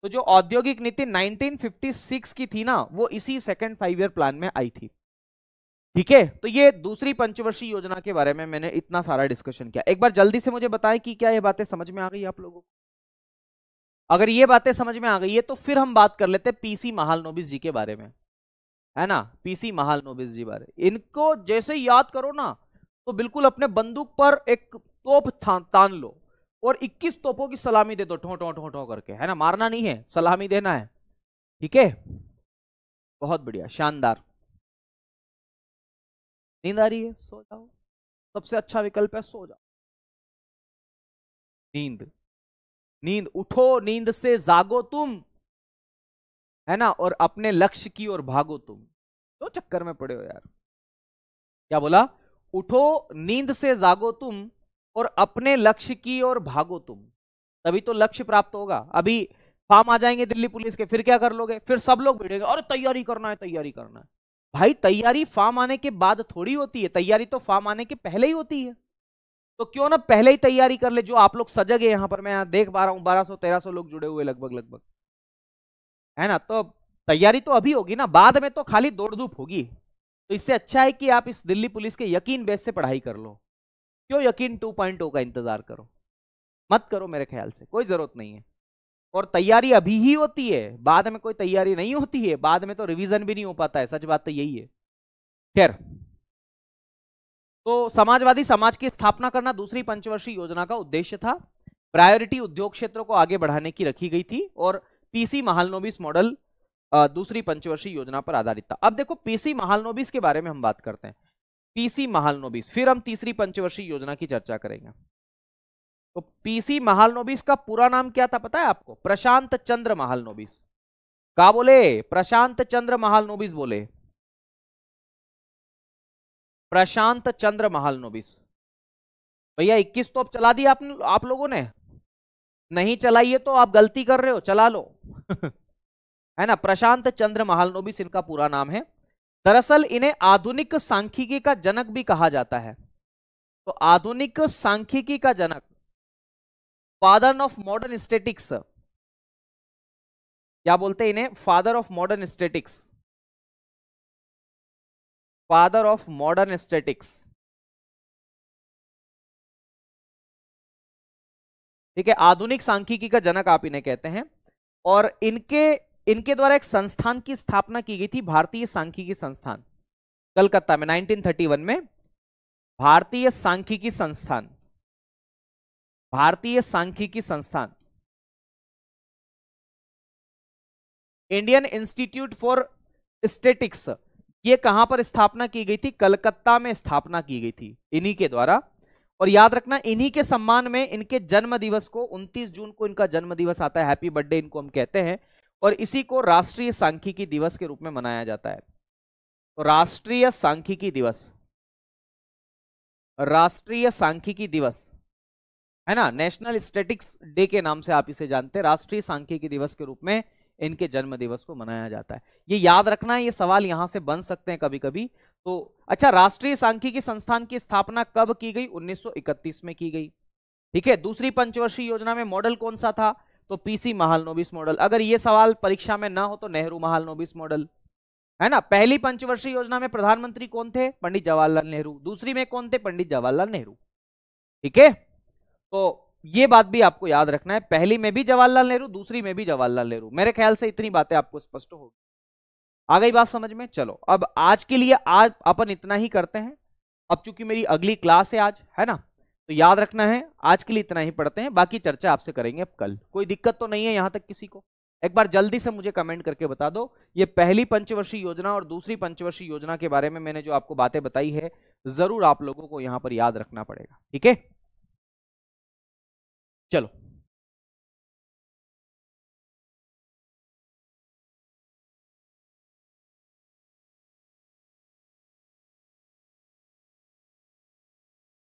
Speaker 1: तो जो औद्योगिक नीति 1956 की थी ना, वो इसी सेकंड 5 ईयर प्लान में आई थी। ठीक है, तो ये दूसरी पंचवर्षीय योजना के बारे में मैंने इतना सारा डिस्कशन किया। एक बार जल्दी से मुझे बताएं कि क्या ये बातें समझ में आ गई आप लोगों को? अगर ये बातें समझ में आ गई है तो फिर हम बात कर लेते हैं पीसी महालनोबिस जी के बारे में, है ना? पीसी महालनोबिस जी बारे, इनको जैसे याद करो ना तो बिल्कुल अपने बंदूक पर एक तोप तान लो और 21 तोपों की सलामी दे दो, ठो ठो ठो ठो करके, है ना, मारना नहीं है, सलामी देना है। ठीक है, बहुत बढ़िया, शानदार। नींद आ रही है, सो जाओ, सबसे अच्छा विकल्प है, सो जाओ। नींद, नींद, उठो, नींद से जागो तुम, है ना, और अपने लक्ष्य की ओर भागो तुम। तो चक्कर में पड़े हो यार। क्या बोला? उठो, नींद से जागो तुम, और अपने लक्ष्य की ओर भागो तुम, तभी तो लक्ष्य प्राप्त होगा। अभी फॉर्म आ जाएंगे दिल्ली पुलिस के, फिर क्या कर लोगे? फिर सब लोग भिड़ेंगे, अरे तैयारी करना है, तैयारी करना है। भाई तैयारी फॉर्म आने के बाद थोड़ी होती है, तैयारी तो फॉर्म आने के पहले ही होती है। तो क्यों ना पहले ही तैयारी कर ले। जो आप लोग सजग है यहाँ पर, मैं यहाँ देख पा रहा हूँ 1200-1300 लोग जुड़े हुए लगभग लगभग, है ना, तो तैयारी तो अभी होगी ना, बाद में तो खाली दौड़ धूप होगी। तो इससे अच्छा है कि आप इस दिल्ली पुलिस के यकीन बेस से पढ़ाई कर लो। क्यों यकीन 2.0 का इंतजार करो? मत करो, मेरे ख्याल से कोई जरूरत नहीं है। और तैयारी अभी ही होती है, बाद में कोई तैयारी नहीं होती है, बाद में तो रिवीजन भी नहीं हो पाता है, सच बात तो यही है। खैर, तो समाजवादी समाज की स्थापना करना दूसरी पंचवर्षीय योजना का उद्देश्य था। प्रायोरिटी उद्योग क्षेत्रों को आगे बढ़ाने की रखी गई थी, और पीसी महालनोबिस मॉडल दूसरी पंचवर्षीय योजना पर आधारित था। अब देखो पीसी महालनोबिस के बारे में हम बात करते हैं। पीसी महालनोबिस, फिर हम तीसरी पंचवर्षीय योजना की चर्चा करेंगे। तो पीसी महालनोबिस का पूरा नाम क्या था पता है आपको? प्रशांत चंद्र महालनोबिस। क्या बोले? प्रशांत चंद्र महालनोबिस बोले, प्रशांत चंद्र महालनोबिस। भैया 21 तोप चला दी आप लोगों ने? नहीं चलाई है तो आप गलती कर रहे हो, चला लो। है ना, प्रशांत चंद्र महालनोबिस इनका पूरा नाम है। दरअसल इन्हें आधुनिक सांख्यिकी का जनक भी कहा जाता है। तो आधुनिक सांख्यिकी का जनक, फादर ऑफ मॉडर्न स्टेटिक्स, क्या बोलते हैं इन्हें? Father of modern statics, father of modern statics. ठीक है, आधुनिक सांख्यिकी का जनक आप इन्हें कहते हैं। और इनके द्वारा एक संस्थान की स्थापना की गई थी, भारतीय सांख्यिकी संस्थान, कलकत्ता में 1931 में। भारतीय सांख्यिकी संस्थान, भारतीय सांख्यिकी संस्थान, इंडियन इंस्टीट्यूट फॉर स्टेटिक्स, ये कहां पर स्थापना की गई थी? कलकत्ता में स्थापना की गई थी इन्हीं के द्वारा। और याद रखना, इन्हीं के सम्मान में इनके जन्म दिवस को 29 जून को इनका जन्म दिवस आता है, हैप्पी बर्थडे इनको हम कहते हैं। और इसी को राष्ट्रीय सांख्यिकी दिवस के रूप में मनाया जाता है। तो राष्ट्रीय सांख्यिकी दिवस, राष्ट्रीय सांख्यिकी दिवस, है ना, नेशनल स्टैटिक्स डे के नाम से आप इसे जानते हैं। राष्ट्रीय सांख्यिकी दिवस के रूप में इनके जन्म दिवस को मनाया जाता है। ये याद रखना है, ये सवाल यहां से बन सकते हैं कभी कभी। तो अच्छा, राष्ट्रीय सांख्यिकी संस्थान की स्थापना कब की गई? 1931 में की गई। ठीक है, दूसरी पंचवर्षीय योजना में मॉडल कौन सा था? तो पीसी महालनोबिस मॉडल। अगर ये सवाल परीक्षा में ना हो तो नेहरू महालनोबिस मॉडल, है ना। पहली पंचवर्षीय योजना में प्रधानमंत्री कौन थे? पंडित जवाहरलाल नेहरू। दूसरी में कौन थे? पंडित जवाहरलाल नेहरू। ठीक है, तो ये बात भी आपको याद रखना है, पहली में भी जवाहरलाल नेहरू, दूसरी में भी जवाहरलाल नेहरू। मेरे ख्याल से इतनी बातें आपको स्पष्ट होगी। आ गई बात समझ में? चलो, अब आज के लिए आज अपन इतना ही करते हैं। अब चूंकि मेरी अगली क्लास है आज, है ना, तो याद रखना है आज के लिए इतना ही पढ़ते हैं, बाकी चर्चा आपसे करेंगे अब कल। कोई दिक्कत तो नहीं है यहां तक किसी को? एक बार जल्दी से मुझे कमेंट करके बता दो। ये पहली पंचवर्षीय योजना और दूसरी पंचवर्षीय योजना के बारे में मैंने जो आपको बातें बताई है, जरूर आप लोगों को यहां पर याद रखना पड़ेगा। ठीक है, चलो।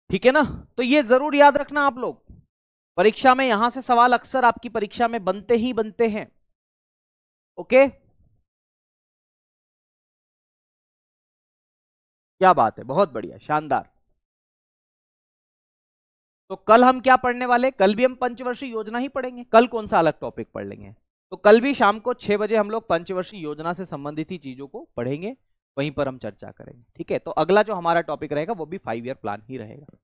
Speaker 1: ठीक है ना, तो ये जरूर याद रखना आप लोग, परीक्षा में यहां से सवाल अक्सर आपकी परीक्षा में बनते ही बनते हैं। ओके, क्या बात है, बहुत बढ़िया, शानदार। तो कल हम क्या पढ़ने वाले? कल भी हम पंचवर्षीय योजना ही पढ़ेंगे। कल कौन सा अलग टॉपिक पढ़ लेंगे? तो कल भी शाम को 6 बजे हम लोग पंचवर्षीय योजना से संबंधित ही चीजों को पढ़ेंगे, वहीं पर हम चर्चा करेंगे। ठीक है, तो अगला जो हमारा टॉपिक रहेगा वो भी 5 ईयर प्लान ही रहेगा।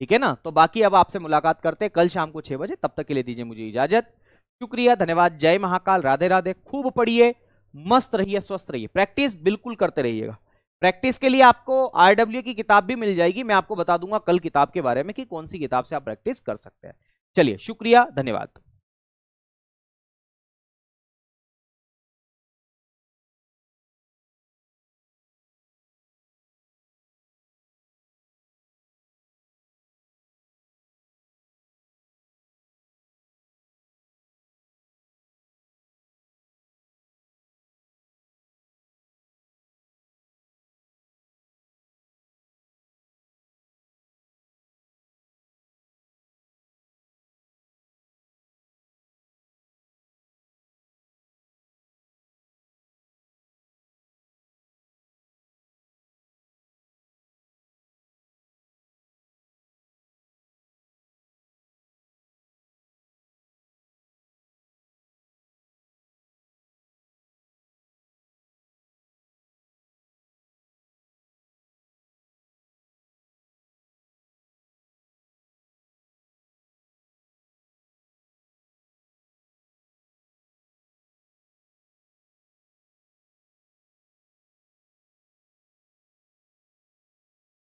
Speaker 1: ठीक है ना, तो बाकी अब आपसे मुलाकात करते हैं कल शाम को 6 बजे। तब तक के लिए दीजिए मुझे इजाजत। शुक्रिया, धन्यवाद, जय महाकाल, राधे राधे। खूब पढ़िए, मस्त रहिए, स्वस्थ रहिए, प्रैक्टिस बिल्कुल करते रहिएगा। प्रैक्टिस के लिए आपको आरडब्ल्यू की किताब भी मिल जाएगी, मैं आपको बता दूंगा कल किताब के बारे में कि कौन सी किताब से आप प्रैक्टिस कर सकते हैं। चलिए शुक्रिया, धन्यवाद।